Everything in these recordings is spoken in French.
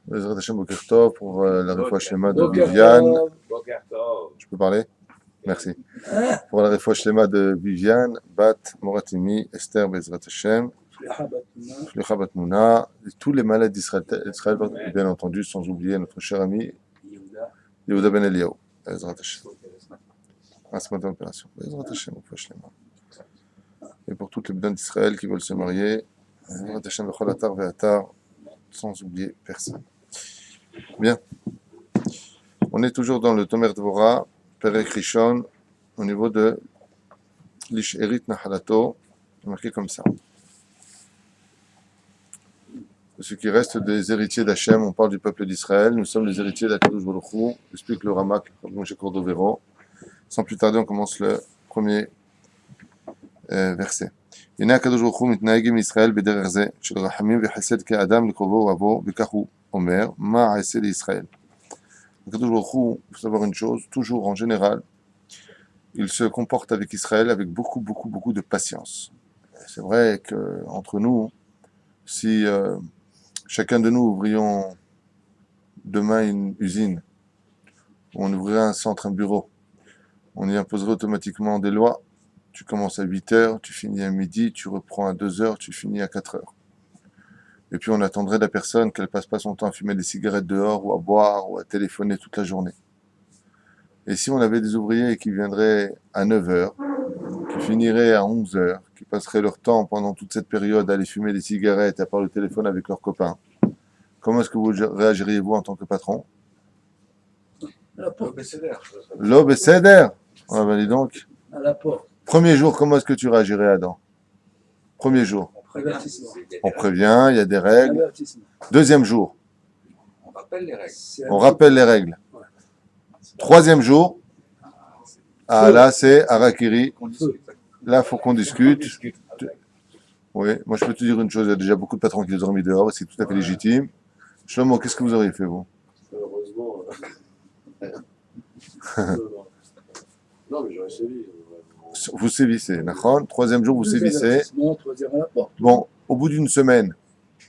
Bezrat Hashem Boker Tov pour la réfoua shlema de Viviane. Je peux parler? Merci. Pour la réfoua shlema de Viviane, Bat Moratimi, Esther Bezrat Hashem, Shlicha Bat Mouna, et tous les malades d'Israël, bien entendu, sans oublier notre cher ami Yehuda Ben Eliyahu. Bezrat Hashem. À ce matin d'opération. Bezrat Hashem, réfoua shlema. Et pour toutes les bénédictions d'Israël qui veulent se marier, Bezrat Hashem Bechol Atar Ve'atar, sans oublier personne. Bien. On est toujours dans le Tomer Dvorah, Perek Rishon, au niveau de Lish Erit Nahalato, marqué comme ça. Ce qui reste des héritiers d'Hachem, on parle du peuple d'Israël, nous sommes les héritiers d'Akadosh Baruch Hu, explique le Ramak, Moshe Cordovero. Sans plus tarder, on commence le premier verset. הנה הקדוש ברוך הוא מתנהג עם ישראל בדרך זה של רחמים וחסד כאדם לקרובו ובו, וכך הוא אומר, מה אעשה לישראל? הקדוש ברוך הוא, il faut savoir une chose, toujours en général, il se comporte avec Israël avec beaucoup de patience. C'est vrai qu'entre nous, si chacun de nous ouvrions demain une usine, on ouvrirait un centre, un bureau, on y imposerait automatiquement des lois. Tu commences à 8 heures, tu finis à midi, tu reprends à 2 heures, tu finis à 4 heures. Et puis on attendrait la personne qu'elle passe pas son temps à fumer des cigarettes dehors ou à boire ou à téléphoner toute la journée. Et si on avait des ouvriers qui viendraient à 9 heures, qui finiraient à 11 heures, qui passeraient leur temps pendant toute cette période à aller fumer des cigarettes et à parler au téléphone avec leurs copains, comment est-ce que vous réagiriez-vous en tant que patron? L'obécédère. Ah ben dis donc. À la porte. Premier jour, comment est-ce que tu réagirais, Adam? Premier jour. On prévient, il y a des règles. Deuxième jour. On rappelle les règles. On rappelle les règles. Troisième jour. Ah là, c'est Harakiri. Là, il faut qu'on discute. Oui, moi je peux te dire une chose, il y a déjà beaucoup de patrons qui les ont mis dehors, et c'est tout à fait légitime. Shlomo, qu'est-ce que vous auriez fait, vous? Heureusement. Non, mais j'aurais sévi. Vous sévissez, d'accord? Troisième jour, vous sévissez. Bon, au bout d'une semaine,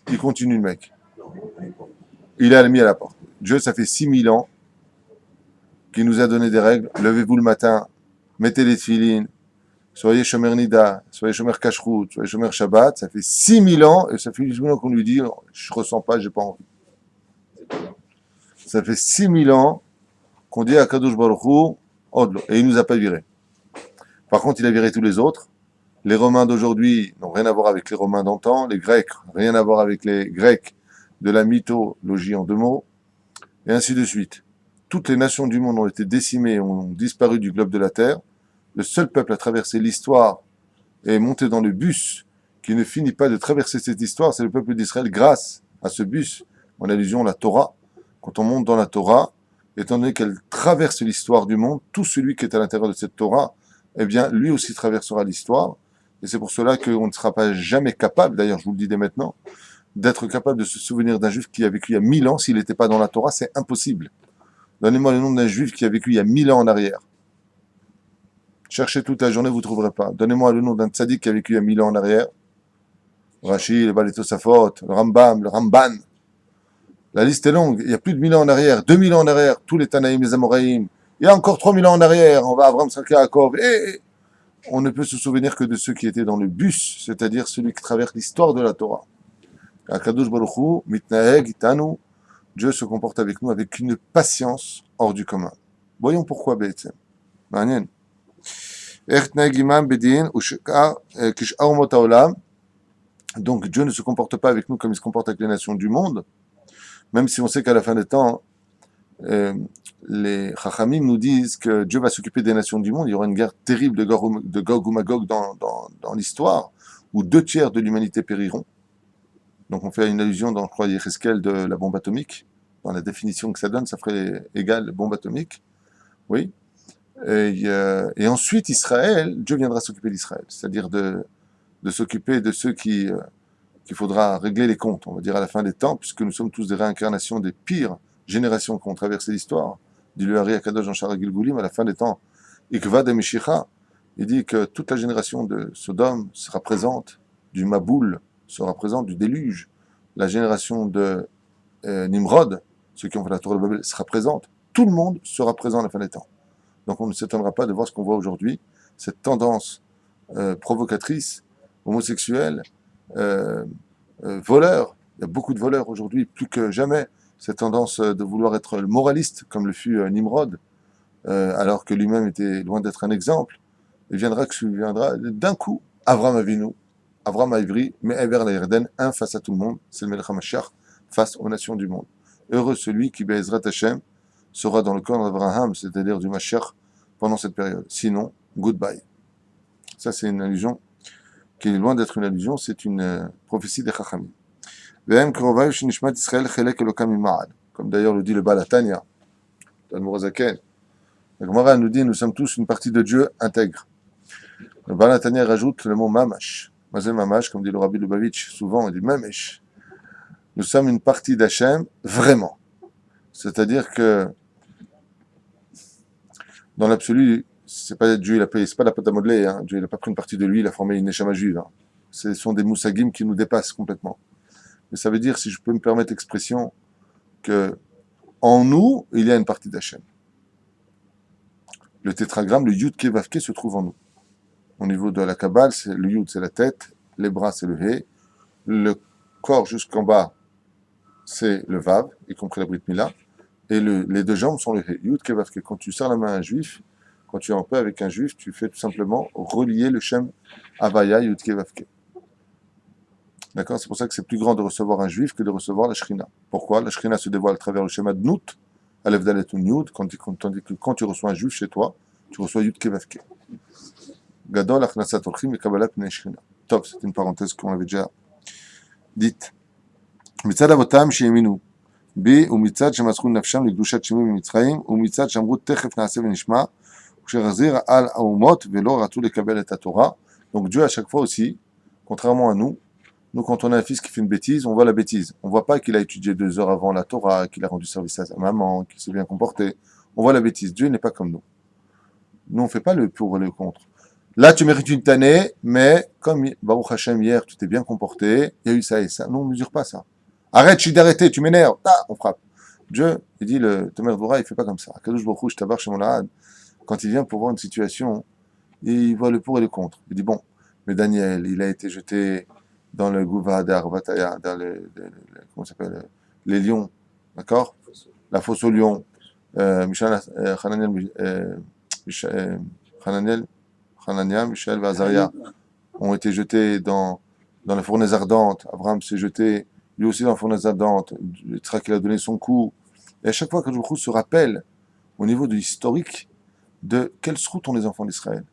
il continue le mec. Il a mis à la porte. Dieu, ça fait 6000 ans qu'il nous a donné des règles. Levez-vous le matin, mettez les tefilines, soyez shomer nida, soyez shomer kashrut, soyez shomer shabbat. Ça fait 6000 ans, et ça fait 6000 ans qu'on lui dit, je ressens pas, j'ai pas envie. Ça fait 6000 ans qu'on dit à Kadosh Baruch Hu, Odlo, et il nous a pas viré. Par contre, il a viré tous les autres. Les Romains d'aujourd'hui n'ont rien à voir avec les Romains d'antan. Les Grecs, rien à voir avec les Grecs de la mythologie en 2 mots. Et ainsi de suite. Toutes les nations du monde ont été décimées, ont disparu du globe de la Terre. Le seul peuple à traverser l'histoire et monter dans le bus qui ne finit pas de traverser cette histoire, c'est le peuple d'Israël grâce à ce bus. En allusion à la Torah. Quand on monte dans la Torah, étant donné qu'elle traverse l'histoire du monde, tout celui qui est à l'intérieur de cette Torah, eh bien, lui aussi traversera l'histoire. Et c'est pour cela qu'on ne sera pas jamais capable, d'ailleurs, je vous le dis dès maintenant, d'être capable de se souvenir d'un juif qui a vécu il y a 1000 ans. S'il n'était pas dans la Torah, c'est impossible. Donnez-moi le nom d'un juif qui a vécu il y a 1000 ans en arrière. Cherchez toute la journée, vous ne trouverez pas. Donnez-moi le nom d'un tzaddik qui a vécu il y a 1000 ans en arrière. Rashi, le Baal Tosafot, le Rambam, le Ramban. La liste est longue. Il y a plus de 1000 ans en arrière, 2000 ans en arrière, tous les Tanaïm, les Amoraïm. Il y a encore 3000 ans en arrière, on va à Avram Yaakov, et on ne peut se souvenir que de ceux qui étaient dans le bus, c'est-à-dire celui qui traverse l'histoire de la Torah. Akadosh Baruch Hu, mitnaeg itanu, Dieu se comporte avec nous avec une patience hors du commun. Voyons pourquoi, Be'etzem. Ma'anien. Donc Dieu ne se comporte pas avec nous comme il se comporte avec les nations du monde, même si on sait qu'à la fin des temps, les Chachamim nous disent que Dieu va s'occuper des nations du monde. Il y aura une guerre terrible de Gog ou Magog dans l'histoire, où 2/3 de l'humanité périront. Donc on fait une allusion dans, je crois, Yecheskel de la bombe atomique. Dans la définition que ça donne, ça ferait égal bombe atomique. Oui. Et ensuite, Israël, Dieu viendra s'occuper d'Israël. C'est-à-dire de s'occuper de ceux qu'il faudra régler les comptes, on va dire à la fin des temps, puisque nous sommes tous des réincarnations des pires générations qui ont traversé l'histoire. Dit le Hari Akadosh Jean Shara Gilgulim, à la fin des temps, Ikva de Meshicha, il dit que toute la génération de Sodome sera présente, du Maboul sera présente, du déluge, la génération de Nimrod, ceux qui ont fait la tour de Babel, sera présente. Tout le monde sera présent à la fin des temps. Donc on ne s'étonnera pas de voir ce qu'on voit aujourd'hui, cette tendance provocatrice, homosexuelle, voleur. Il y a beaucoup de voleurs aujourd'hui, plus que jamais. Cette tendance de vouloir être moraliste, comme le fut Nimrod, alors que lui-même était loin d'être un exemple. Il viendra d'un coup, Avram Avinu, Avram Avri, mais Ever la Yerden, un face à tout le monde, c'est le Melech HaMashiach, face aux nations du monde. Heureux celui qui, Be'ezrat Hashem, sera dans le corps d'Abraham, c'est-à-dire du Mashiach, pendant cette période. Sinon, goodbye. Ça, c'est une allusion qui est loin d'être une allusion, c'est une prophétie des Chachamim. Comme d'ailleurs le dit le Baal HaTanya, l'Admorazaken. La Gemara nous dit nous sommes tous une partie de Dieu intègre. Le Baal HaTanya rajoute le mot mamash. Mazel mamash, comme dit le Rabbi Lubavitch, souvent il dit mamesh. Nous sommes une partie d'Hachem vraiment. C'est-à-dire que dans l'absolu, c'est pas Dieu, c'est pas la pâte à modeler. Hein. Dieu, il n'a pas pris une partie de lui, il a formé une neshama juive. Hein. Ce sont des moussagim qui nous dépassent complètement. Mais ça veut dire, si je peux me permettre l'expression, que en nous, il y a une partie d'Hachem. Le tétragramme, le Yud Kevavke, se trouve en nous. Au niveau de la Kabbale, le Yud, c'est la tête, les bras, c'est le He, le corps jusqu'en bas, c'est le Vav, y compris la Brit Mila, et les deux jambes sont le He. Yud Kevavke. Quand tu serres la main à un juif, quand tu es en paix avec un juif, tu fais tout simplement relier le Shem Havaya Yud Kevavke. D'accord? C'est pour ça que c'est plus grand de recevoir un juif que de recevoir la Shrina. Pourquoi? La Shrina se dévoile à travers le schéma de Nout, Aleph Dalet Yud, tandis que quand tu reçois un juif chez toi, tu reçois Yud Kevavke. Gadol Achnasat Orchim et Kabbalat Pnei Shrina. Top, c'est une parenthèse qu'on avait déjà dite. Mitzad Avotam Sheyeminu. B ou Mitzad Shemasrun Nafsham Ligdushat Shemim Mitzrayim ou Mitzad Shamrut Techef Naaseh Venishma Uksherazir Al Aumot Velo Ratu Lekabel Et Torah. Donc Dieu à chaque fois aussi, contrairement à nous, quand on a un fils qui fait une bêtise, on voit la bêtise. On ne voit pas qu'il a étudié 2 heures avant la Torah, qu'il a rendu service à sa maman, qu'il s'est bien comporté. On voit la bêtise. Dieu n'est pas comme nous. Nous, on ne fait pas le pour et le contre. Là, tu mérites une tannée, mais comme Baruch Hashem, hier, tu t'es bien comporté, il y a eu ça et ça. Nous, on ne mesure pas ça. Arrête, je suis d'arrêter, tu m'énerves. Ah, on frappe. Dieu, il dit, le Tomer Dvorah, il ne fait pas comme ça. Kadosh Baruch Hu, je t'abarre chez mon lahad. Quand il vient pour voir une situation, il voit le pour et le contre. Il dit, bon, mais Daniel, il a été jeté dans le Gouva d'Arvataya, dans comment ça s'appelle, les lions, d'accord? La fosse aux lions, Hanania, Michel et Azaria ont été jetés dans la fournaise ardente. Abraham s'est jeté lui aussi dans la fournaise ardente. Yitzhak, il a donné son coup. Et à chaque fois que Kadosh Baruch Hu se rappelle, au niveau de l'historique, de quelle route ont les enfants d'Israël.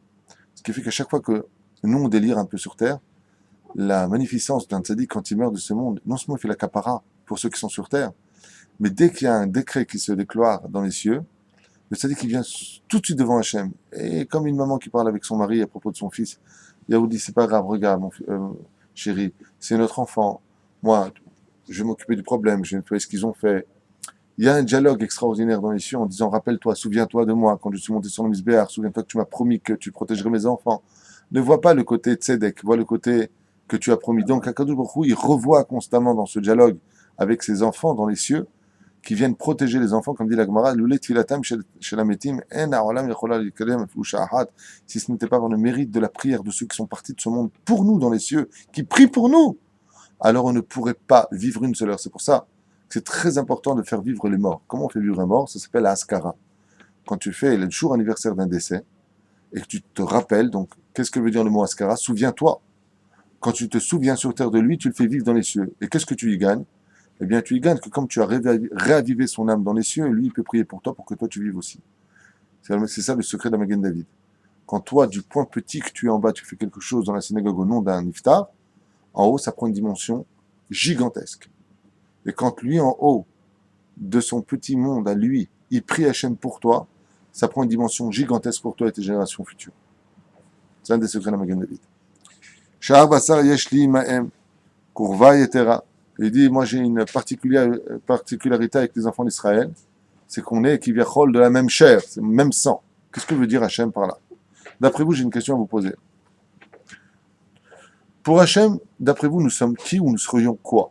Ce qui fait qu'à chaque fois que nous, on délire un peu sur terre, la magnificence d'un tzaddik quand il meurt de ce monde, non seulement il fait la capara pour ceux qui sont sur terre, mais dès qu'il y a un décret qui se déclare dans les cieux, le tzaddik il vient tout de suite devant Hachem. Et comme une maman qui parle avec son mari à propos de son fils, Yahoud dit, c'est pas grave, regarde mon chéri, c'est notre enfant, moi je vais m'occuper du problème, je vais nettoyer ce qu'ils ont fait. Il y a un dialogue extraordinaire dans les cieux en disant, rappelle-toi, souviens-toi de moi, quand je suis monté sur le misbéar, souviens-toi que tu m'as promis que tu protégerais mes enfants. Ne vois pas le côté tzedek, vois le côté que tu as promis. Donc, Akadosh Baruch Hu, il revoit constamment dans ce dialogue avec ses enfants dans les cieux, qui viennent protéger les enfants, comme dit la Gemara, si ce n'était pas par le mérite de la prière de ceux qui sont partis de ce monde pour nous dans les cieux, qui prient pour nous, alors on ne pourrait pas vivre une seule heure. C'est pour ça que c'est très important de faire vivre les morts. Comment on fait vivre un mort? Ça s'appelle la Askara. Quand tu fais le jour anniversaire d'un décès, et que tu te rappelles, donc, qu'est-ce que veut dire le mot Askara? Souviens-toi. Quand tu te souviens sur terre de lui, tu le fais vivre dans les cieux. Et qu'est-ce que tu y gagnes? Eh bien, tu y gagnes que comme tu as réavivé son âme dans les cieux, lui, il peut prier pour toi pour que toi, tu vives aussi. C'est ça le secret de la Magen David. Quand toi, du point petit que tu es en bas, tu fais quelque chose dans la synagogue au nom d'un iftar, en haut, ça prend une dimension gigantesque. Et quand lui, en haut de son petit monde à lui, il prie Hachem pour toi, ça prend une dimension gigantesque pour toi et tes générations futures. C'est un des secrets de la Magen David. Sha'ar basar yeshli ma'em kurva yetera. Il dit, moi j'ai une particularité avec les enfants d'Israël, c'est qu'on est kivyachol de la même chair, c'est le même sang. Qu'est-ce que veut dire Hachem par là? D'après vous, j'ai une question à vous poser. Pour Hachem, d'après vous, nous sommes qui ou nous serions quoi?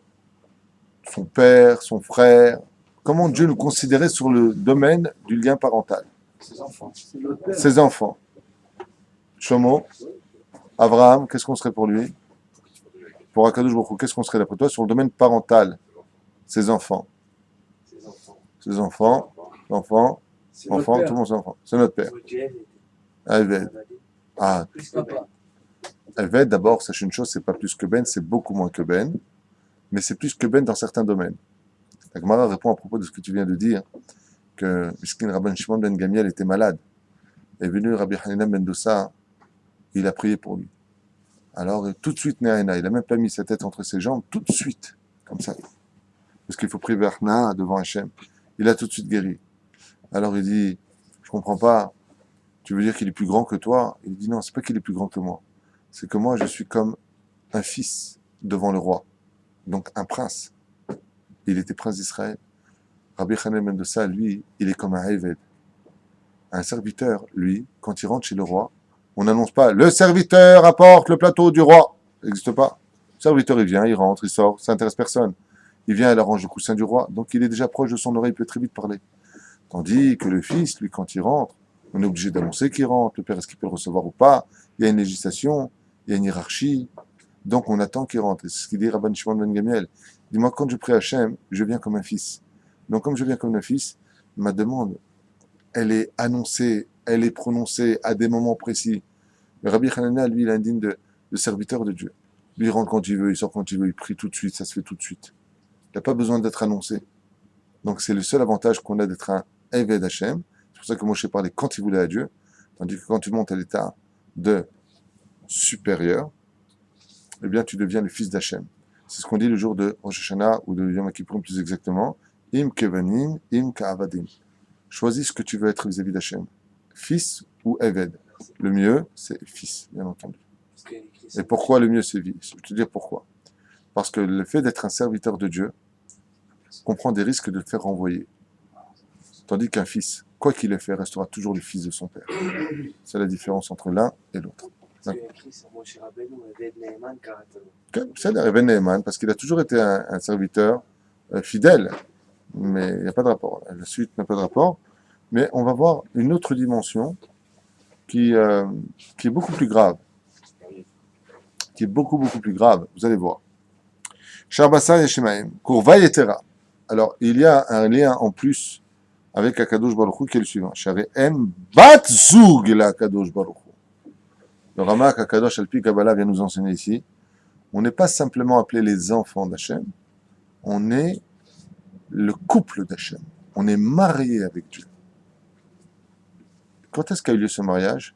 son père, son frère. Comment Dieu nous considérait sur le domaine du lien parental. Ses enfants. Ses enfants. Shlomo, Abraham, qu'est-ce qu'on serait pour lui? Pour Akadosh Baruch Hu, qu'est-ce qu'on serait d'après toi sur le domaine parental? Ses enfants. Ses enfants. Ses enfants, enfants, C'est notre enfants, père. tout le monde ses enfants. C'est notre père. Eved. Ah, Plus que Ben. Eved, d'abord, sache une chose, c'est pas plus que Ben, c'est beaucoup moins que Ben, mais c'est plus que Ben dans certains domaines. La Gemara répond à propos de ce que tu viens de dire, que Miskin Rabban Shimon ben Gamiel était malade. Est venu Rabbi Hanina ben Dossa, il a prié pour lui. Alors, tout de suite, Néaïna, il n'a même pas mis sa tête entre ses jambes, tout de suite, comme ça. Parce qu'il faut prier Verna devant Hachem. Il a tout de suite guéri. Alors il dit, je comprends pas, tu veux dire qu'il est plus grand que toi? Il dit non, c'est pas qu'il est plus grand que moi. C'est que moi, je suis comme un fils devant le roi. Donc un prince. Il était prince d'Israël. Rabbi Hanina ben Dossa, lui, il est comme un Eved. Un serviteur, lui, quand il rentre chez le roi, on n'annonce pas le serviteur apporte le plateau du roi. Ça n'existe pas. Le serviteur, il vient, il rentre, il sort, ça n'intéresse personne. Il vient, il arrange le coussin du roi, donc il est déjà proche de son oreille, il peut très vite parler. Tandis que le fils, lui, quand il rentre, on est obligé d'annoncer qu'il rentre, le père, est-ce qu'il peut le recevoir ou pas? Il y a une législation, il y a une hiérarchie, donc on attend qu'il rentre. Et c'est ce qu'il dit Rabban Shimon ben Gamiel. Il dit, moi, quand je prie Hachem, je viens comme un fils. Donc, comme je viens comme un fils, ma demande, elle est annoncée, elle est prononcée à des moments précis. Le Rabbi Hanania, lui, il est indigne de serviteur de Dieu. Lui, il rentre quand il veut, il sort quand il veut, il prie tout de suite, ça se fait tout de suite. Il n'a pas besoin d'être annoncé. Donc, c'est le seul avantage qu'on a d'être un Eved Hashem. C'est pour ça que Moshe parlait quand il voulait à Dieu. Tandis que quand tu montes à l'état de supérieur, eh bien, tu deviens le fils d'Hachem. C'est ce qu'on dit le jour de Rosh Hashanah, ou de Yom Kippur plus exactement. Im kevanim, im ka'avadim. Choisis ce que tu veux être vis-à-vis d'Hachem. Fils ou Eved. Le mieux, c'est fils, bien entendu. Et pourquoi le mieux, c'est fils? Je vais te dire pourquoi. Parce que le fait d'être un serviteur de Dieu comprend des risques de te faire renvoyer. Tandis qu'un fils, quoi qu'il ait fait, restera toujours le fils de son père. C'est la différence entre l'un et l'autre. C'est Eved Ne'eman, parce qu'il a toujours été un serviteur fidèle. Mais il n'y a pas de rapport. La suite n'a pas de rapport. Mais on va voir une autre dimension qui est beaucoup plus grave. Qui est beaucoup plus grave. Vous allez voir. Sharbasa Yeshemaim, Kurva Yetera. Alors, il y a un lien en plus avec Akadosh Baruch Hu qui est le suivant. Shareem Bat Zug la Akadosh Baruch Hu. Le Ramak Akadosh Alpi Kabbalah vient nous enseigner ici. On n'est pas simplement appelé les enfants d'Hachem, on est le couple d'Hachem. On est marié avec Dieu. Quand est-ce qu'a eu lieu ce mariage?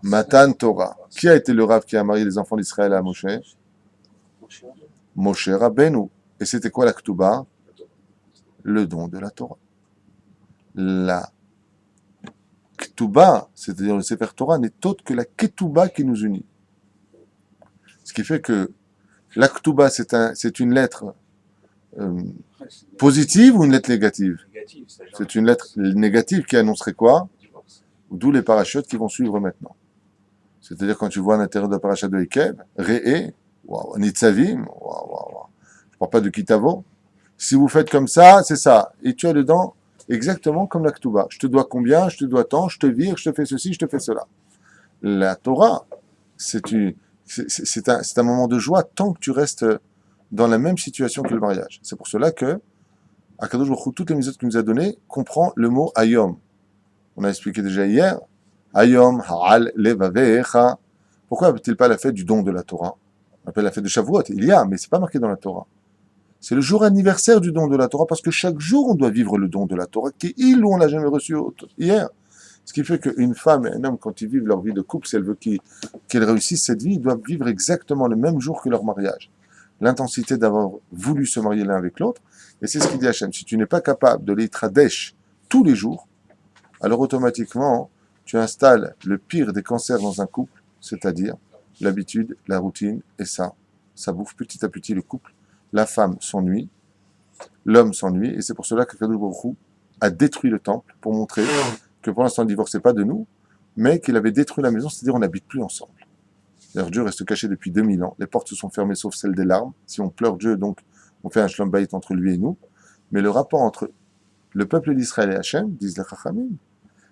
Matan Torah. Qui a été le Rav qui a marié les enfants d'Israël à Moshe? Moshe Rabbeinu. Et c'était quoi la Ketouba? Le don de la Torah. La Ketouba, c'est-à-dire le Sefer Torah, n'est autre que la Ketouba qui nous unit. Ce qui fait que la Ketouba, c'est une lettre positive ou une lettre négative? C'est une lettre négative qui annoncerait quoi? D'où les parachutes qui vont suivre maintenant. C'est-à-dire quand tu vois à l'intérieur de la parachute de Ekev, Re'e, waouh, Nitzavim, waouh. Je ne parle pas de Kitavo. Si vous faites comme ça, c'est ça. Et tu as dedans exactement comme la Ketouba. Je te dois combien, je te dois tant, je te vire, je te fais ceci, je te fais cela. La Torah, c'est un moment de joie tant que tu restes dans la même situation que le mariage. C'est pour cela que Akadosh Baruch Hu, toutes les mitzvot qu'il nous a données, comprend le mot Ayom. On a expliqué déjà hier. Ayom ha'al levavecha. Pourquoi appelle-t-il pas la fête du don de la Torah? On appelle la fête de Shavuot. Il y a, mais c'est pas marqué dans la Torah. C'est le jour anniversaire du don de la Torah, parce que chaque jour, on doit vivre le don de la Torah, qui est il ou on l'a jamais reçu hier. Ce qui fait qu'une femme et un homme, quand ils vivent leur vie de couple, si elle veut qu'ils réussissent cette vie, ils doivent vivre exactement le même jour que leur mariage. L'intensité d'avoir voulu se marier l'un avec l'autre, et c'est ce qu'il dit Hachem. Si tu n'es pas capable de l'Eitradesh tous les jours, alors automatiquement, tu installes le pire des cancers dans un couple, c'est-à-dire l'habitude, la routine, et ça bouffe petit à petit le couple. La femme s'ennuie, l'homme s'ennuie, et c'est pour cela que Kadosh Baruch Hu a détruit le temple pour montrer que pour l'instant il ne divorçait pas de nous, mais qu'il avait détruit la maison, c'est-à-dire on n'habite plus ensemble. D'ailleurs, Dieu reste caché depuis 2000 ans, les portes se sont fermées sauf celles des larmes. Si on pleure Dieu, donc on fait un shalom bayit entre lui et nous, mais le rapport entre le peuple d'Israël et Hachem, disent les Chachamim,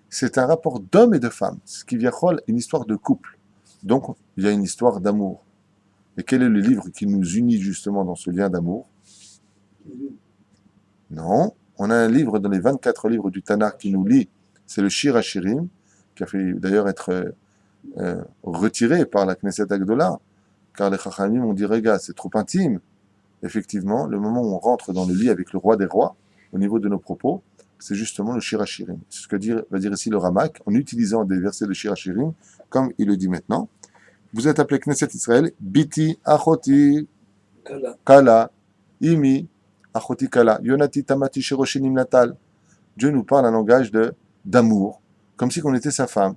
c'est un rapport d'homme et de femme, ce qui vient une histoire de couple. Donc, il y a une histoire d'amour. Et quel est le livre qui nous unit justement dans ce lien d'amour? Non, on a un livre dans les 24 livres du Tanakh qui nous lie, c'est le Shir HaShirim, qui a fait d'ailleurs être retiré par la Knesset Agdola, car les Chachamim ont dit, regarde, c'est trop intime. Effectivement, le moment où on rentre dans le lit avec le roi des rois, au niveau de nos propos, c'est justement le Shir HaShirim. C'est ce que va dire ici le Ramak, en utilisant des versets de Shir HaShirim, comme il le dit maintenant. Vous êtes appelé Knesset Israël, Biti, Achoti, Kala, Imi, Achoti Kala, Yonati Tamati Shiroshinim Natal. Dieu nous parle un langage d'amour, comme si on était sa femme.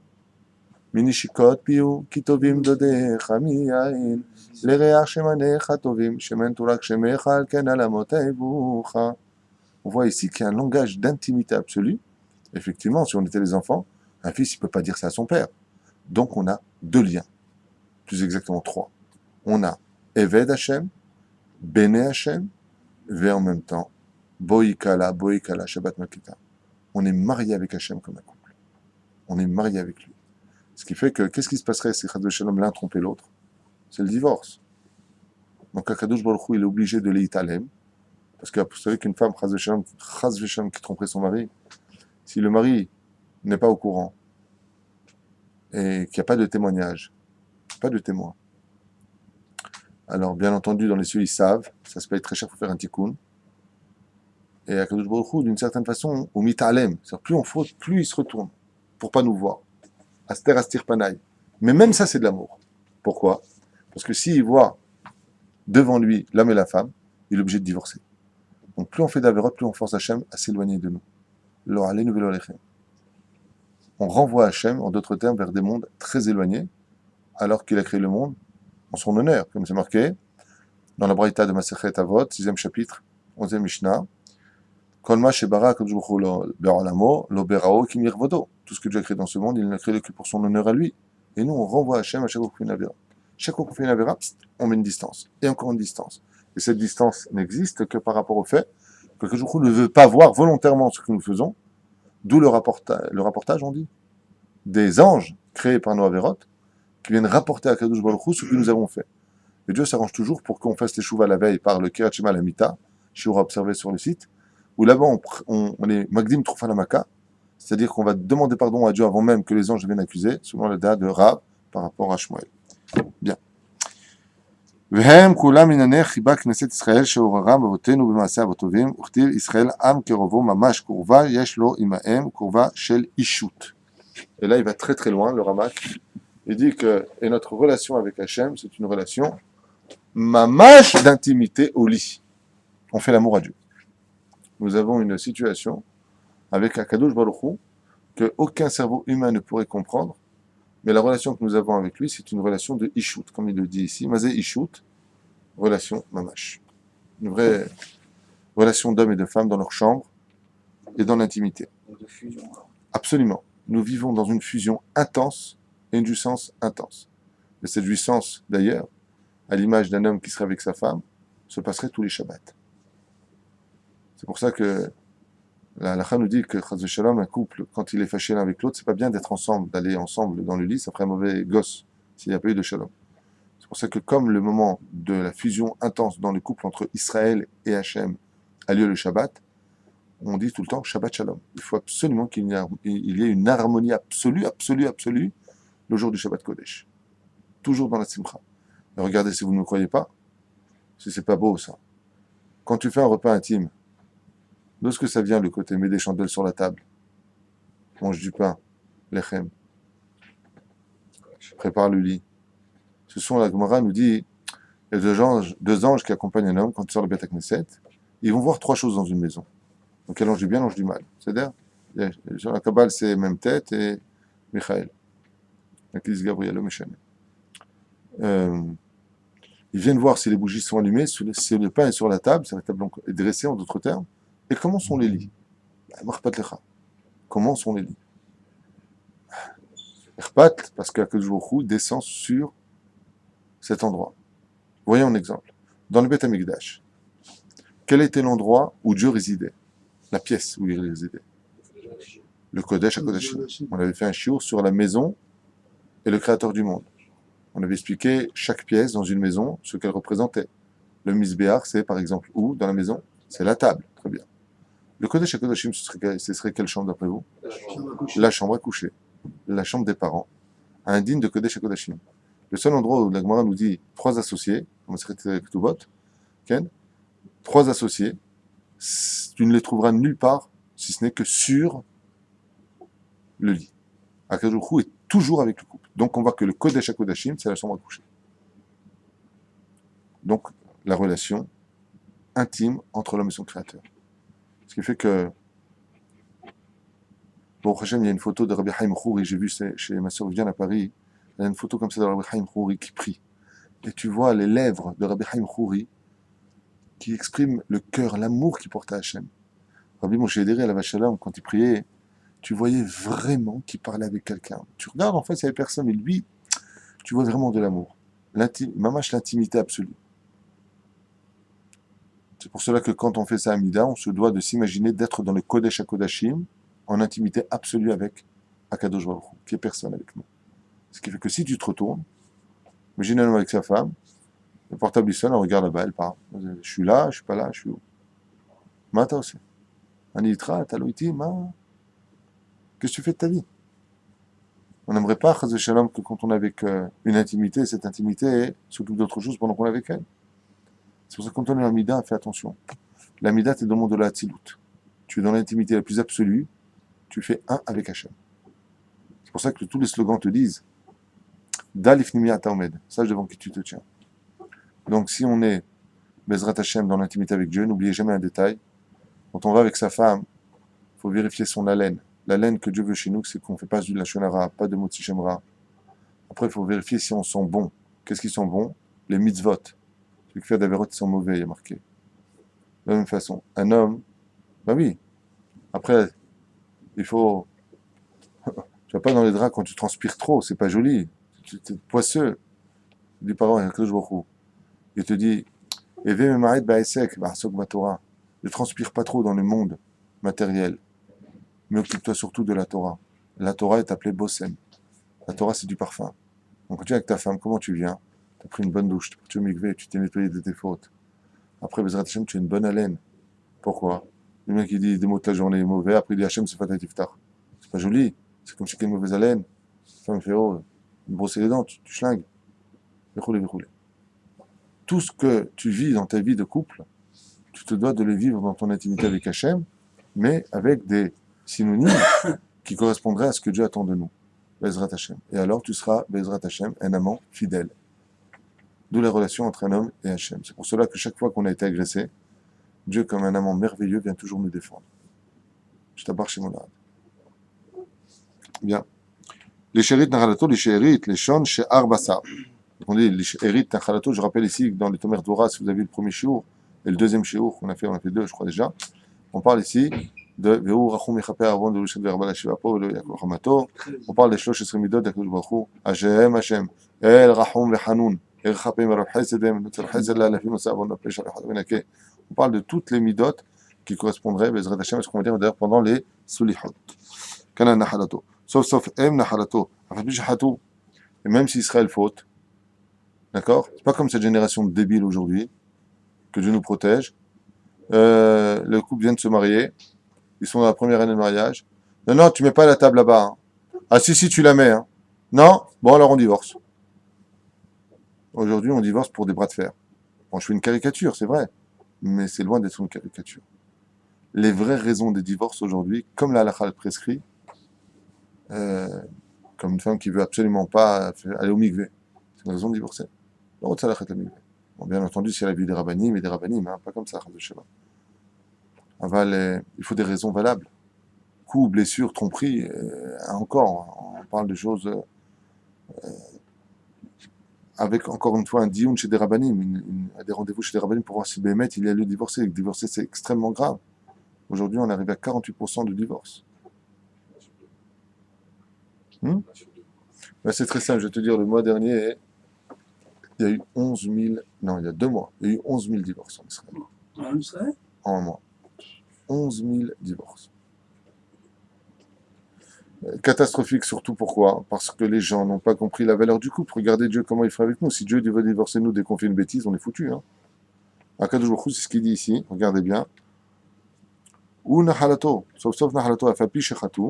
Minishikot piu, kitovim dodecha miyain, lereach shemanecha tovim, shemen turak shemecha alken alamoteivucha. On voit ici qu'il y a un langage d'intimité absolue. Effectivement, si on était les enfants, un fils, il ne peut pas dire ça à son père. Donc on a deux liens, plus exactement trois. On a Eved Hashem, Bene Hashem, et en même temps, Boikala, Shabbat Makita. On est marié avec Hashem comme un couple. On est marié avec lui. Ce qui fait que, qu'est-ce qui se passerait si Chad Shalom l'un trompait l'autre? C'est le divorce. Donc Akadosh Baruch Hu, il est obligé de l'Italem, parce que vous savez qu'une femme, Chad Shalom, qui tromperait son mari, si le mari n'est pas au courant, et qu'il n'y a pas de témoignage, pas de témoin, alors bien entendu, dans les cieux, ils savent, ça se paye très cher pour faire un tikkun, et Akadosh Baruch Hu, d'une certaine façon, au mitalem, c'est-à-dire plus on faute, plus il se retourne, pour pas nous voir. Aster astir panaï. Mais même ça, c'est de l'amour. Pourquoi? Parce que s'il voit devant lui l'homme et la femme, il est obligé de divorcer. Donc plus on fait d'avérotes, plus on force Hachem à s'éloigner de nous. Lo aleinu velo alechem. On renvoie Hachem, en d'autres termes, vers des mondes très éloignés, alors qu'il a créé le monde en son honneur, comme c'est marqué dans la Braïta de Masechet Avot, 6e chapitre, 11e Mishnah. Kol ma shebara akadosh baruch hu lo be'olamo, lo berao ki mirvodo. Tout ce que Dieu a créé dans ce monde, il n'a créé que pour son honneur à lui. Et nous, on renvoie Hachem à chaque fois qu'on fait une avéra. Chaque fois qu'on fait une avéra, on met une distance. Et encore une distance. Et cette distance n'existe que par rapport au fait que Akadosh baruch hu ne veut pas voir volontairement ce que nous faisons. D'où le rapportage, on dit, des anges créés par nos avérotes, qui viennent rapporter à Akadosh baruch hu ce que nous avons fait. Et Dieu s'arrange toujours pour qu'on fasse les chouvas la veille par le Kirat Shema Lamita, shiur observé sur le site, où là-bas on est Magdim Trufalamaka, c'est-à-dire qu'on va demander pardon à Dieu avant même que les anges viennent accuser, selon la date de Rav par rapport à Shmuel. Bien. והם כולם ענייני חיבה כנסת ישראל שעוררם אבותינו במעשה אבות טובים, וכתיב ישראל עם קרובו ממש קרובה יש לו עמהם קרובה של אישות. Et là il va très très loin le Ramak. Il dit que et notre relation avec Hachem, c'est une relation mamash d'intimité au lit. On fait l'amour à Dieu. Nous avons une situation avec Akadosh Baruch Hu que aucun cerveau humain ne pourrait comprendre, mais la relation que nous avons avec lui, c'est une relation de Ishut, comme il le dit ici, Mazé Ishut, relation mamash. Une vraie relation d'hommes et de femmes dans leur chambre et dans l'intimité. De fusion. Absolument. Nous vivons dans une fusion intense et une jouissance intense. Et cette jouissance, d'ailleurs, à l'image d'un homme qui serait avec sa femme, se passerait tous les Shabbats. C'est pour ça que la halakha nous dit que Chaz Shalom, un couple, quand il est fâché l'un avec l'autre, c'est pas bien d'être ensemble, d'aller ensemble dans le lit, ça ferait un mauvais gosse s'il n'y a pas eu de Shalom. C'est pour ça que comme le moment de la fusion intense dans le couple entre Israël et Hachem a lieu le Shabbat, on dit tout le temps Shabbat Shalom. Il faut absolument qu'il y ait une harmonie absolue le jour du Shabbat Kodesh. Toujours dans la Simcha. Et regardez si vous ne me croyez pas, si c'est pas beau ça. Quand tu fais un repas intime, d'où est-ce que ça vient le côté met des chandelles sur la table, mange du pain, lechem, prépare le lit. Ce sont, la Gemara nous dit, il y a deux anges qui accompagnent un homme quand il sort le Beth Knesset. Ils vont voir trois choses dans une maison. Donc il y a l'ange du bien, l'ange du mal. C'est-à-dire, sur la Kabbale, c'est même tête et Michael. L'Église Gabriel, le Méchané. Ils viennent voir si les bougies sont allumées, si le pain est sur la table est dressée en d'autres termes, et comment sont les lits. Comment sont les lits. Parce qu'Akadosh Baruch Hu descend sur cet endroit. Voyons un exemple. Dans le Beth Amikdash, quel était l'endroit où Dieu résidait? La pièce où il résidait. Le Kodesh HaKodashim. On avait fait un shiur sur la maison et le Créateur du monde. On avait expliqué chaque pièce dans une maison, ce qu'elle représentait. Le Misbéach, c'est par exemple où dans la maison? C'est la table. Très bien. Le Kodesh HaKodashim, ce serait quelle chambre d'après vous? La chambre à coucher. La chambre des parents. Indigne de Kodesh HaKodashim. Le seul endroit où la Gemara nous dit 3 associés, comme c'est Ketubot, Ken, 3 associés, tu ne les trouveras nulle part, si ce n'est que sur le lit. Akadosh Baruch Hu est toujours avec le couple. Donc on voit que le Kodesh HaKodashim, c'est la chambre à coucher. Donc la relation intime entre l'homme et son créateur. Ce qui fait que, bon, Hachem, il y a une photo de Rabbi Haim Khouri, j'ai vu chez ma soeur Viviane à Paris, il y a une photo comme ça de Rabbi Haim Khouri qui prie. Et tu vois les lèvres de Rabbi Haim Khouri qui expriment le cœur, l'amour qu'il porte à Hachem. Rabbi Moshe Ederi à la Vachalam, quand il priait, tu voyais vraiment qu'il parlait avec quelqu'un. Tu regardes, en fait, il n'y avait personne, mais lui, tu vois vraiment de l'amour. Mamash, l'intimité absolue. C'est pour cela que quand on fait ça à Mida, on se doit de s'imaginer d'être dans le Kodesh HaKodashim, en intimité absolue avec Akadosh Baruch Hu, qui est personne avec nous. Ce qui fait que si tu te retournes, imagine un homme avec sa femme, le portable il sonne, on regarde là-bas, elle parle. Je suis là, je suis pas là, je suis où? Mata aussi. Anitra, Taloiti, ma. Qu'est-ce que tu fais de ta vie? On n'aimerait pas, Chaz Shalom, que quand on est avec une intimité, cette intimité s'occupe d'autre chose pendant qu'on est avec elle. C'est pour ça que quand on est en Mida, fais attention. La Mida, tu es dans le monde de la Hatzilut. Tu es dans l'intimité la plus absolue, tu fais un avec Hachem. C'est pour ça que tous les slogans te disent Dalif Nimi Ataomed, sache devant qui tu te tiens. Donc si on est Bezrat Hachem dans l'intimité avec Dieu, n'oubliez jamais un détail. Quand on va avec sa femme, il faut vérifier son haleine. L'haleine que Dieu veut chez nous, c'est qu'on ne fait pas du Lachon Hara, pas de Motzi Shem Ra. Après, il faut vérifier si on sent bon. Qu'est-ce qui sent bon? Les mitzvot. Ceux qui font des avérotes, ils sont mauvais, il y a marqué. De la même façon, un homme, bah oui. Après, il faut. Tu vas pas dans les draps quand tu transpires trop, c'est pas joli. Tu es poisseux. Il dit, pardon, il te dit, ne transpire pas trop dans le monde matériel, mais occupe-toi surtout de la Torah. La Torah est appelée Bossem. La Torah, c'est du parfum. Donc, quand tu es avec ta femme, comment tu viens? Tu as pris une bonne douche, tu as pris mikvé, tu t'es nettoyé de tes fautes. Après, Bezrat Hashem, tu as une bonne haleine. Pourquoi? Le mec, il dit des mots de la journée mauvais, après il dit Hashem, c'est Fatah Tiftar. C'est pas joli. C'est comme si tu as une mauvaise haleine. La femme fait, oh, brosser les dents, tu schlingues. Verroulé. Tout ce que tu vis dans ta vie de couple, tu te dois de le vivre dans ton intimité avec Hachem, mais avec des synonymes qui correspondraient à ce que Dieu attend de nous. Bezrat Hashem. Et alors tu seras, Bezrat Hashem, un amant fidèle. D'où la relation entre un homme et Hachem. C'est pour cela que chaque fois qu'on a été agressé, Dieu, comme un amant merveilleux, vient toujours nous défendre. Je t'abbarre chez mon arde. Bien. Les chérit nachalato, les chérit, les shon, chez Arbassa. On dit les chérit nachalato, je rappelle ici que dans les Tomer Dora, si vous avez vu le premier shiur et le deuxième shiur qu'on a fait 2, je crois déjà, on parle ici de Vehu Rachum Yechaper Avon de Lushet Verbala Shivapo, le Yakol Hamato. On parle des Shlosh Esrimidot d'Akadosh Baruch Hu, Hashem, El Rachum Vechanun, El Chapem Rav Chesedem, Nutzer Chesed La Lafim Osavon Napesh Alechad Benake. On parle de toutes les midot qui correspondraient, Bezrat Hashem, à ce qu'on va dire d'ailleurs pendant les Sulihot. Kana Nachalato. Sauf M Nachalato. Et même si Israël faute, d'accord? C'est pas comme cette génération de débiles aujourd'hui, que Dieu nous protège. Le couple vient de se marier, ils sont dans la première année de mariage. Non, tu mets pas la table là-bas. Hein. Ah si, tu la mets. Hein. Non? Bon, alors on divorce. Aujourd'hui, on divorce pour des bras de fer. Bon, je fais une caricature, c'est vrai, mais c'est loin d'être une caricature. Les vraies raisons des divorces aujourd'hui, comme la halakha le prescrit, comme une femme qui veut absolument pas aller au mikvé, c'est une raison de divorcer. Bon, bien entendu, si elle a vu des rabbanim, hein, pas comme ça, il faut des raisons valables. Coup, blessure, tromperie, encore, on parle de choses avec, encore une fois, un dioun chez des rabbanim, des rendez-vous chez des rabbanim pour voir si Bémet, il y a lieu de divorcer. Divorcer, c'est extrêmement grave. Aujourd'hui, on arrive à 48% de divorce. C'est très simple, je vais te dire, le mois dernier, il y a eu 11 000, non, il y a 2 mois, il y a eu 11 000 divorces en Israël. En Israël? en un mois. 11 000 divorces. Catastrophique surtout pourquoi? Parce que les gens n'ont pas compris la valeur du couple. Regardez Dieu comment il fait avec nous. Si Dieu veut divorcer nous dès qu'on fait une bêtise, on est foutu. Hein. Akadosh Baruch Hu, c'est ce qu'il dit ici. Regardez bien. Ou nahalato, sauf nahalato afapi shechatu.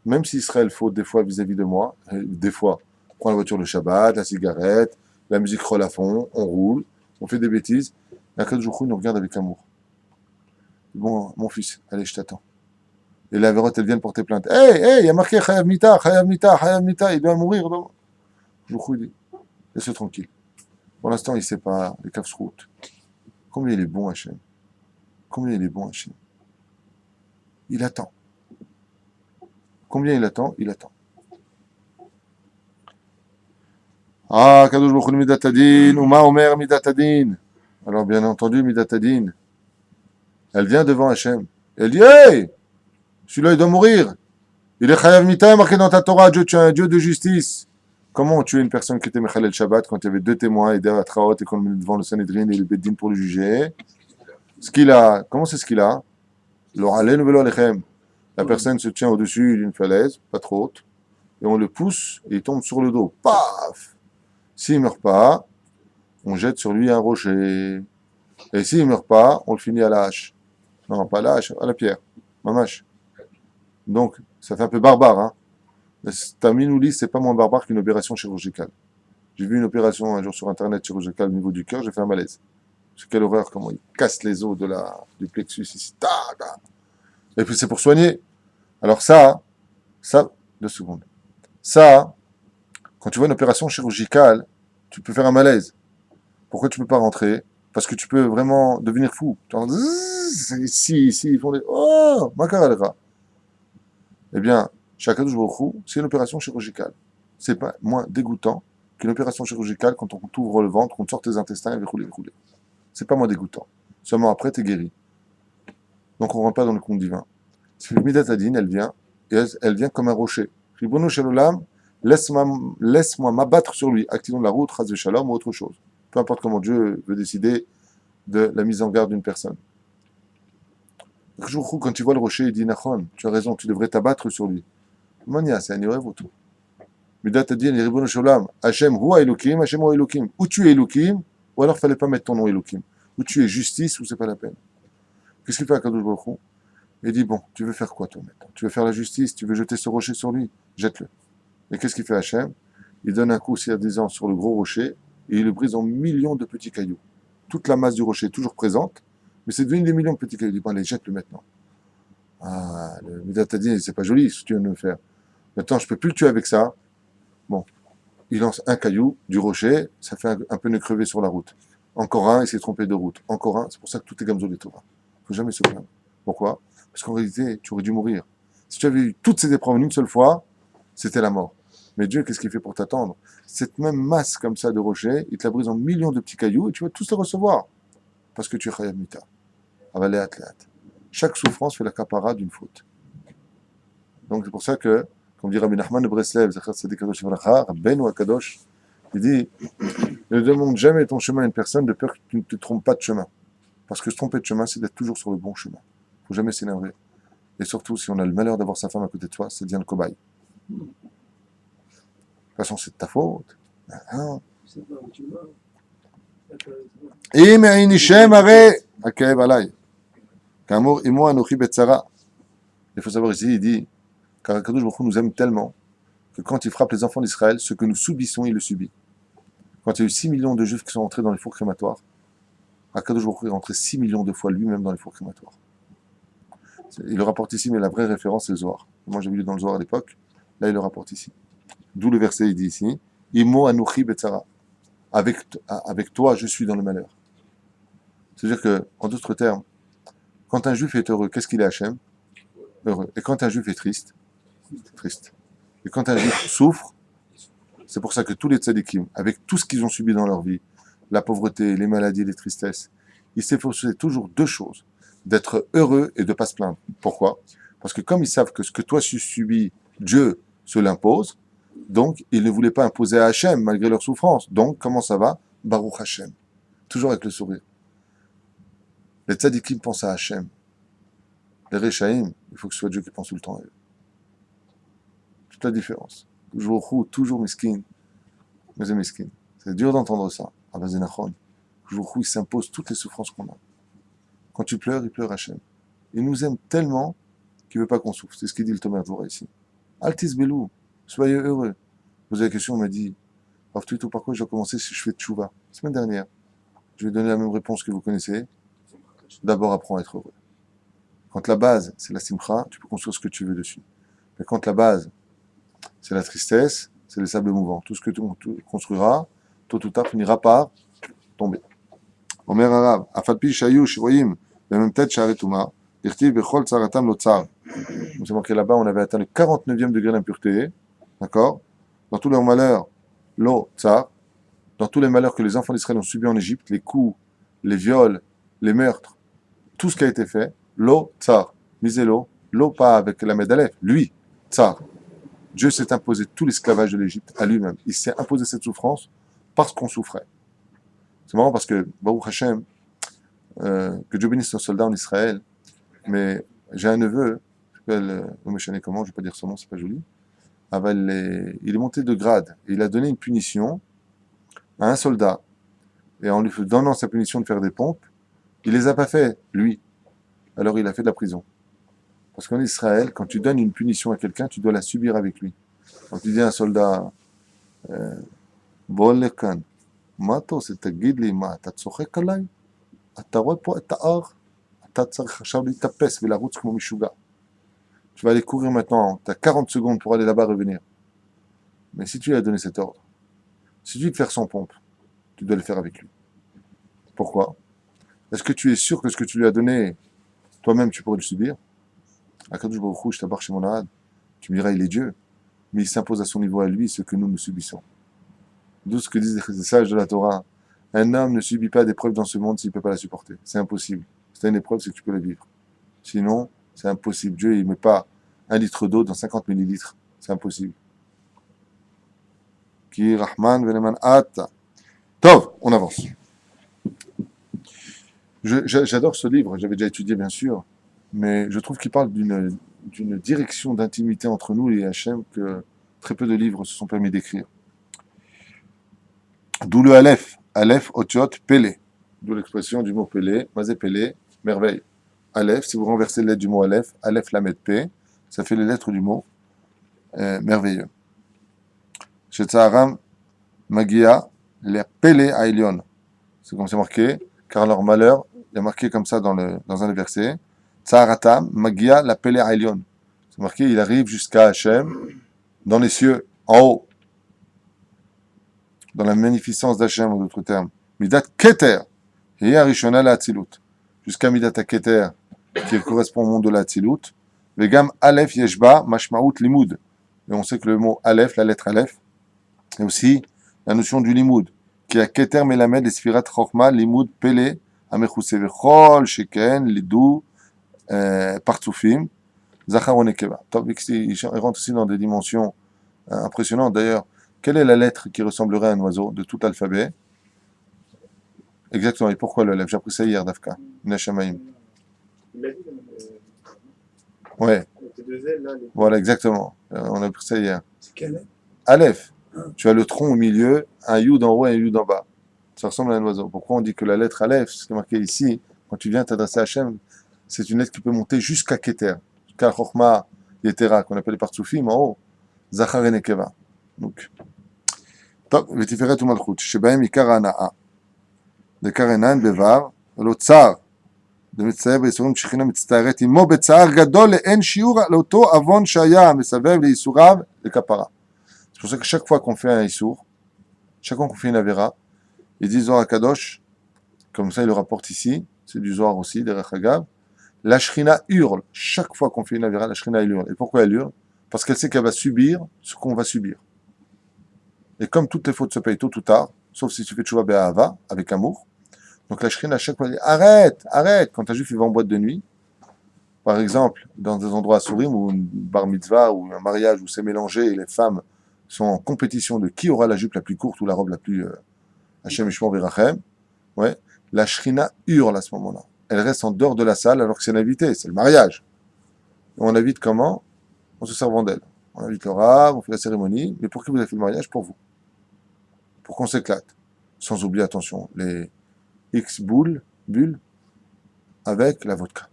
Même si Israël faute des fois vis-à-vis de moi, des fois, on prend la voiture le Shabbat, la cigarette, la musique roule à fond, on roule, on fait des bêtises. Et Akadosh Baruch Hu nous regarde avec amour. Bon, mon fils, allez, je t'attends. Et la vérote, elle vient de porter plainte. Hey, il y a marqué Chayav Mita, Chayav Mita, Chayav Mita, il doit mourir. Je vous dis, laisse-le tranquille. Pour l'instant, il ne sait pas, les caves se routent. Combien il est bon, Hachem. Combien il est bon, Hachem. Il attend. Combien il attend? Il attend. Ah, Kadosh Baruch Hu Midatadin, Uma Omer Midatadin. Alors, bien entendu, Midatadin. Elle vient devant Hachem. Elle dit, hey! Celui-là, il doit mourir. Il est Chayav Mita, marqué dans ta Torah, Dieu, tu es un Dieu de justice. Comment tuer une personne qui était Mechalel Shabbat quand il y avait deux témoins et des Atraot et qu'on le met devant le Sanhedrin et le Beddin pour le juger? Ce qu'il a, comment c'est ce qu'il a? La personne se tient au-dessus d'une falaise, pas trop haute, et on le pousse et il tombe sur le dos. Paf! S'il ne meurt pas, on jette sur lui un rocher. Et s'il ne meurt pas, on le finit à la hache. Non, pas à la hache, à la pierre. Mamache. Donc, ça fait un peu barbare, hein. Mais Taminouli, c'est pas moins barbare qu'une opération chirurgicale. J'ai vu une opération un jour sur internet chirurgicale au niveau du cœur, j'ai fait un malaise. C'est quelle horreur, comment il casse les os du plexus ici. Et puis c'est pour soigner. Alors ça, 2 secondes. Ça, quand tu vois une opération chirurgicale, tu peux faire un malaise. Pourquoi tu peux pas rentrer? Parce que tu peux vraiment devenir fou. Ici, ils font des... Oh, makaralera. Eh bien, Shakadosh Baruch Hu, c'est une opération chirurgicale. C'est pas moins dégoûtant qu'une opération chirurgicale quand on t'ouvre le ventre, qu'on te sort tes intestins et rouler. C'est pas moins dégoûtant. Seulement après, t'es guéri. Donc on rentre pas dans le compte divin. C'est Midat Adin, elle vient, et elle vient comme un rocher. Ribono Shalolam, laisse-moi m'abattre sur lui. Activons la route, Chaz Shalom ou autre chose. Peu importe comment Dieu veut décider de la mise en garde d'une personne. Quand tu vois le rocher, il dit Nachon, tu as raison, tu devrais t'abattre sur lui. Mania, c'est un Yorev ou tout. Midat Adin, Ribono Shalolam, Hachem Hu Elokim, Hachem Hu Elokim. Ou tu es Elokim, ou alors fallait pas mettre ton nom Elokim. Ou tu es justice, ou c'est pas la peine. Qu'est-ce qu'il fait à Kadosh Baruch Hu? Il dit, bon, tu veux faire quoi toi maintenant? Tu veux faire la justice? Tu veux jeter ce rocher sur lui? Jette-le. Et qu'est-ce qu'il fait Hachem? Il donne un coup, disant sur le gros rocher, et il le brise en millions de petits cailloux. Toute la masse du rocher est toujours présente, mais c'est devenu des millions de petits cailloux. Il dit, bon, allez, jette-le maintenant. Ah, le Midat Adin, c'est pas joli ce que tu viens de me faire. Maintenant, je peux plus le tuer avec ça. Bon, il lance un caillou du rocher, ça fait un pneu crevé sur la route. Encore un, il s'est trompé de route. Encore un, c'est pour ça que tout est gamzo les Torah. Il ne faut jamais se plaindre. Pourquoi? Parce qu'en réalité, tu aurais dû mourir. Si tu avais eu toutes ces épreuves en une seule fois, c'était la mort. Mais Dieu, qu'est-ce qu'il fait pour t'attendre? Cette même masse comme ça de rochers, il te la brise en millions de petits cailloux et tu vas tous les recevoir. Parce que tu es Chayav Mita. Avaléat Léat. Chaque souffrance fait la capara d'une faute. Donc c'est pour ça que, comme dit Rabbi Nachman de Breslev, Ben ou Akadosh, il dit, ne demande jamais ton chemin à une personne de peur que tu ne te trompes pas de chemin. Parce que se tromper de chemin, c'est d'être toujours sur le bon chemin. Il ne faut jamais s'énerver. Et surtout, si on a le malheur d'avoir sa femme à côté de toi, c'est bien le cobaye. De toute façon, c'est de ta faute. Hein? C'est pas où tu vas. Il faut savoir ici, il dit, car Kadosh Baruch Hu nous aime tellement que quand il frappe les enfants d'Israël, ce que nous subissons, il le subit. Quand il y a eu 6 millions de juifs qui sont entrés dans les fours crématoires, Akadosh Baruch Hu est rentré 6 millions de fois lui-même dans les fours crématoires. Il le rapporte ici, mais la vraie référence, c'est le Zohar. Moi, j'avais lu dans le Zohar à l'époque. Là, il le rapporte ici. D'où le verset, il dit ici, Imo Anuchi Betzara. Avec toi, je suis dans le malheur. C'est-à-dire que, en d'autres termes, quand un juif est heureux, qu'est-ce qu'il est Hachem? Heureux. Et quand un juif est triste? Triste. Et quand un juif souffre, c'est pour ça que tous les tzadikim, avec tout ce qu'ils ont subi dans leur vie, la pauvreté, les maladies, les tristesses, ils s'efforcent toujours 2 choses, d'être heureux et de ne pas se plaindre. Pourquoi? Parce que comme ils savent que ce que toi tu subis, Dieu se l'impose, donc ils ne voulaient pas imposer à Hachem malgré leur souffrance. Donc, comment ça va? Baruch Hachem. Toujours avec le sourire. Les tzadikim pensent à Hachem. Les Rechaïm, il faut que ce soit Dieu qui pense tout le temps à eux. Toute la différence. Toujours Hu, toujours Miskin. Mais c'est Miskin. C'est dur d'entendre ça. Ah ben c'est Nachon. Toujours Hu, il s'impose toutes les souffrances qu'on a. Quand tu pleures, il pleure Hachem. Il nous aime tellement qu'il ne veut pas qu'on souffre. C'est ce qu'il dit le Tomer Dvorah ici. Altis Belou, soyez heureux. Vous avez la question, on m'a dit, Rav Tuito, par quoi je dois commencer si je fais tchouva? La semaine dernière, je vais donner la même réponse que vous connaissez. D'abord, apprends à être heureux. Quand la base, c'est la simcha, tu peux construire ce que tu veux dessus. Mais quand la base, c'est la tristesse, c'est les sables mouvants. Tout ce que tu construiras, tôt ou tard, finira par tomber. Omer Arabe, Afalpi Shayu, Shivoyim, même tête, Sharetuma, Irti, Bechol, Tsaratam, Lotsar. C'est marqué là-bas, on avait atteint le 49e degré d'impureté. D'accord? Dans tous leurs malheurs, l'eau, tsar, dans tous les malheurs que les enfants d'Israël ont subis en Égypte, les coups, les viols, les meurtres, tout ce qui a été fait, l'eau, tsar, misez l'eau pas avec la médaille, lui, tsar. Dieu s'est imposé tout l'esclavage de l'Égypte à lui-même. Il s'est imposé cette souffrance parce qu'on souffrait. C'est marrant parce que, Baruch Hashem, que Dieu bénisse nos soldats en Israël, mais j'ai un neveu, il s'appelle, comment, je ne vais pas dire son nom, c'est pas joli. Il est monté de grade et il a donné une punition à un soldat. Et en lui donnant sa punition de faire des pompes, il les a pas fait, lui. Alors il a fait de la prison. Parce qu'en Israël, quand tu donnes une punition à quelqu'un, tu dois la subir avec lui. Quand tu dis à un soldat, Bol lekan, mato, c'est ta guide les ma, ta tsochek alay, ta rote pour ta or, ta tsarchachab ta pes, mais la route comme mishuga. Tu vas aller courir maintenant, tu as 40 secondes pour aller là-bas revenir. Mais si tu lui as donné cet ordre, si tu veux faire son pompe, tu dois le faire avec lui. Pourquoi? Est-ce que tu es sûr que ce que tu lui as donné, toi-même, tu pourrais le subir? Akadosh Baruch Hu, je t'abarre chez mon arade. Tu me diras, il est Dieu. Mais il s'impose à son niveau à lui ce que nous subissons. D'où ce que disent les sages de la Torah. Un homme ne subit pas d'épreuve dans ce monde s'il ne peut pas la supporter. C'est impossible. Si tu as une épreuve, c'est que tu peux la vivre. Sinon, c'est impossible. Dieu, il ne met pas 1 litre d'eau dans 50 millilitres. C'est impossible. Ki Rahman veneman Atta. Tov, on avance. J'adore ce livre, j'avais déjà étudié bien sûr, mais je trouve qu'il parle d'une direction d'intimité entre nous et Hachem que très peu de livres se sont permis d'écrire. D'où le Aleph, Aleph, Otiot, Pélé. D'où l'expression du mot Pélé, Mazé Pélé, merveille. Aleph, si vous renversez les lettres du mot Aleph, Aleph Lamed P, ça fait les lettres du mot merveilleux. Chez Tzaharam, Magia, les Pélé Aïlion. C'est comme c'est marqué, car leur malheur, il y a marqué comme ça dans un des versets. Tsaharatam, Magia, la Pélé Aïlion. C'est marqué, il arrive jusqu'à Hachem, dans les cieux, en haut. Dans la magnificence d'Hachem, en d'autres termes. Midat Keter, et Arishona la Atzilut. Jusqu'à Midat Keter, qui correspond au monde de la Atzilut. Vegam Aleph Yeshba, Mashmaout Limoud. Et on sait que le mot Aleph, la lettre Aleph, et aussi la notion du Limoud, qui a Keter Melamed, les Sfirat Chokma, Limoud, Pele, Amechuse Vechol, Sheken, Lidou, Partoufim, Zachar Onekeva. Il rentre aussi dans des dimensions impressionnantes. D'ailleurs, quelle est la lettre qui ressemblerait à un oiseau de tout l'alphabet? Exactement. Et pourquoi le lève? J'ai appris ça hier, Dafka. Nashamaim. Il a dit, Ouais. les deux ailes, là, Voilà, exactement. On a appris ça hier. c'est quelle lettre? Aleph. Tu as le tronc au milieu, un yud en haut et un yud en bas. Ça ressemble à un oiseau. Pourquoi on dit que la lettre Aleph, ce qui est marqué ici, quand tu viens t'adresser à Hachem, c'est une lettre qui peut monter jusqu'à Keter, jusqu'à Chochma Yetera, qu'on appelle les Partsoufim, en haut. Zachar et Nekeva. Donc. טוב, ותפארת ומלכות, שבהם עיקר ההנאה. דקר עינן בבר, ולא צער. דמצטער בייסורים שכינה מצטערת עמו בצער גדול לאין שיעור לאותו עוון שהיה מסבב לייסוריו לכפרה. C'est pour ça que chaque fois qu'on fait un issour, chaque fois qu'on fait une avéra, il dit Zohar Kadosh, comme ça il le rapporte ici, c'est du Zohar aussi, derrière Hagav, la Shrina hurle. Chaque fois qu'on fait une avéra, la Shrina elle hurle. Et pourquoi elle hurle? Parce qu'elle sait qu'elle va subir ce qu'on va subir. Et comme toutes les fautes se payent tôt ou tard, sauf si tu fais tchouva be'ahava, avec amour, donc la Shrina à chaque fois dit arrête, arrête. Quand un juif il va en boîte de nuit, par exemple, dans des endroits à Sourim, ou une bar mitzvah, ou un mariage où c'est mélangé et les femmes sont en compétition de qui aura la jupe la plus courte ou la robe la plus Hashem Yishmor Virachem, ouais, la Shrina hurle à ce moment-là. elle reste en dehors de la salle alors que c'est une invitée, c'est le mariage. Et on invite comment? En se servant d'elle. On invite le rab, on fait la cérémonie, mais pour qui vous avez fait le mariage? Pour vous. Pour qu'on s'éclate. Sans oublier, attention, les X bulles, avec la vodka.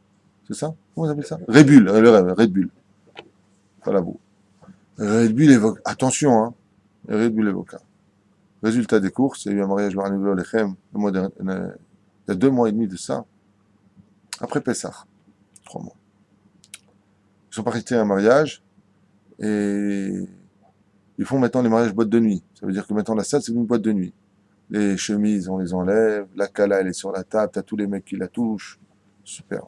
C'est ça? Comment vous appelez ça? Red Bull, Red Bull. Pas la boue. Red Bull et vodka. Attention, hein. Red Bull et vodka. Résultat des courses, il y a eu un mariage Barnivlo Lechem, il y a 2 mois et demi de ça, après Pessah, 3 mois. Ils sont partis à un mariage et ils font maintenant les mariages boîte de nuit. Ça veut dire que maintenant la salle c'est une boîte de nuit. Les chemises on les enlève, la cala elle est sur la table, t'as tous les mecs qui la touchent. Super.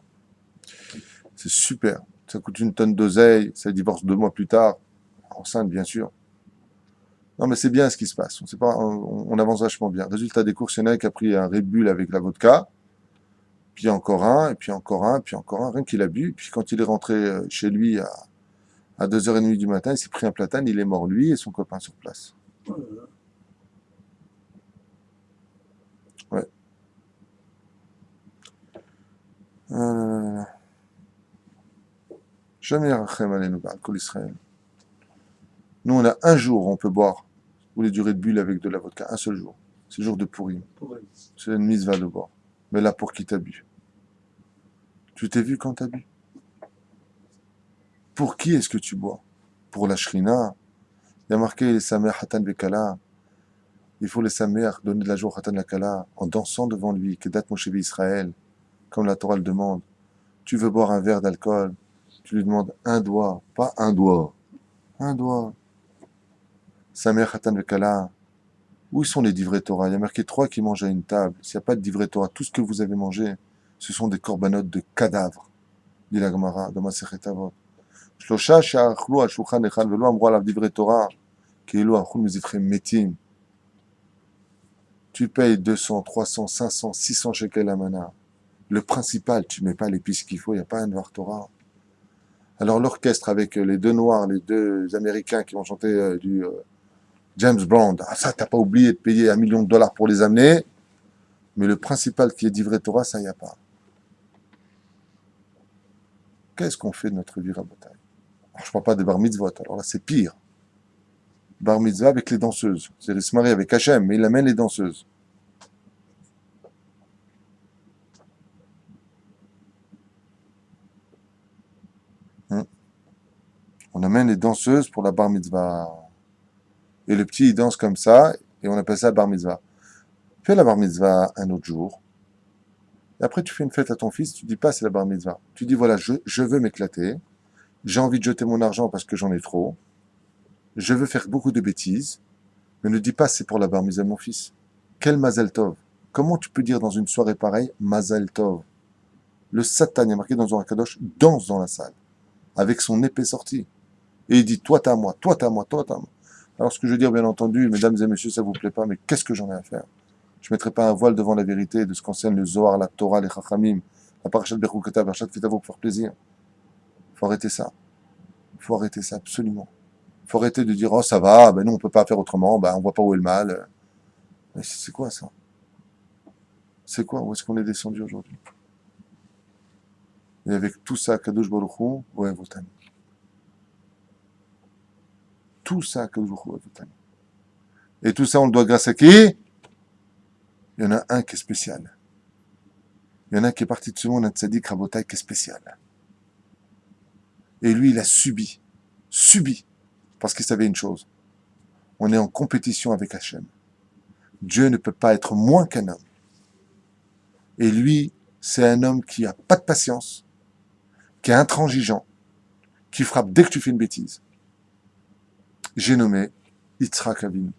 C'est super. Ça coûte une tonne d'oseille, ça divorce 2 mois plus tard, enceinte bien sûr. Non, mais c'est bien ce qui se passe. On avance vachement bien. Résultat des courses, il y en a un qui a pris un Red Bull avec la vodka, puis encore un, et puis encore un, puis encore un, rien qu'il a bu. Puis quand il est rentré chez lui à 2h30 du matin, il s'est pris un platane, il est mort lui et son copain sur place. Ouais. Jamais Rachem Aleinu Ba'al Kol Israël. Nous, on a un jour où on peut boire, ou les durées de bulle avec de la vodka, un seul jour. C'est le jour de Purim. C'est une mise va de boire. Mais là, pour qui t'as bu? Tu t'es vu quand t'as bu? Pour qui est-ce que tu bois? Pour la shrina. Il y a marqué les samer hatan vekala. Il faut les samer donner de la joie hatan la en dansant devant lui, kedat Moshe Israël, comme la Torah le demande. Tu veux boire un verre d'alcool, tu lui demandes un doigt, pas un doigt. Un doigt. Samer hatan vekala. Où sont les divrei Torah? Il y a marqué 3 qui mangent à une table. S'il n'y a pas de divrei Torah, tout ce que vous avez mangé, ce sont des corbanotes de cadavres, dit la Gemara dans Masechet Avot. Shlosha she'achlu al shulchan echad velo amru alav divrei Torah, כאילו achlu mizivchem metim. Tu payes 200, 300, 500, 600 shekels la mana. Le principal, tu mets pas l'épice qu'il faut, il n'y a pas un Dvar Torah. Alors l'orchestre avec les 2 Noirs, les 2 Américains qui vont chanter du James Brown, ah ça t'as pas oublié de payer $1 million pour les amener, mais le principal qui est divrei Torah, ça y a pas. Qu'est-ce qu'on fait de notre vie, Rabotai? Alors, je parle pas de bar mitzvot, alors là c'est pire. Bar mitzvah avec les danseuses. C'est se marier avec Hachem, mais il amène les danseuses. On amène les danseuses pour la bar mitzvah. Et le petit, il danse comme ça, et on appelle ça bar mitzvah. Fais la bar mitzvah un autre jour. Et après, tu fais une fête à ton fils, tu dis pas c'est la bar mitzvah. Tu dis voilà, je veux m'éclater. J'ai envie de jeter mon argent parce que j'en ai trop. Je veux faire beaucoup de bêtises. Mais ne dis pas c'est pour la bar mitzvah de mon fils. Quel Mazel Tov. Comment tu peux dire dans une soirée pareille Mazel Tov? Le Satan, il y a marqué dans Zohar Kadosh, danse dans la salle, avec son épée sortie. Et il dit toi t'as moi, toi t'as moi, toi t'as moi. Alors ce que je veux dire, bien entendu, mesdames et messieurs, ça vous plaît pas, mais qu'est-ce que j'en ai à faire? Je ne mettrai pas un voile devant la vérité de ce qu'enseigne le Zohar, la Torah, les Chachamim, la Parashat Bechukata, la Parashat Ketavo pour faire plaisir. Il faut arrêter ça. Il faut arrêter ça, absolument. Il faut arrêter de dire, oh ça va, ben nous on peut pas faire autrement, ben on voit pas où est le mal. Mais c'est quoi ça? C'est quoi? Où est-ce qu'on est descendu aujourd'hui? Et avec tout ça, Kadosh Baruch Hu, ouais, Votani. Tout ça, Kadosh Baruch Hu, Votani. Et tout ça, on le doit grâce à qui? Il y en a un qui est spécial. Il y en a qui est parti de ce monde, un tzaddik Rabotai qui est spécial. Et lui, il a subi, parce qu'il savait une chose. On est en compétition avec Hachem. Dieu ne peut pas être moins qu'un homme. Et lui, c'est un homme qui a pas de patience, qui est intransigeant, qui frappe dès que tu fais une bêtise. J'ai nommé Yitzhak Avinu.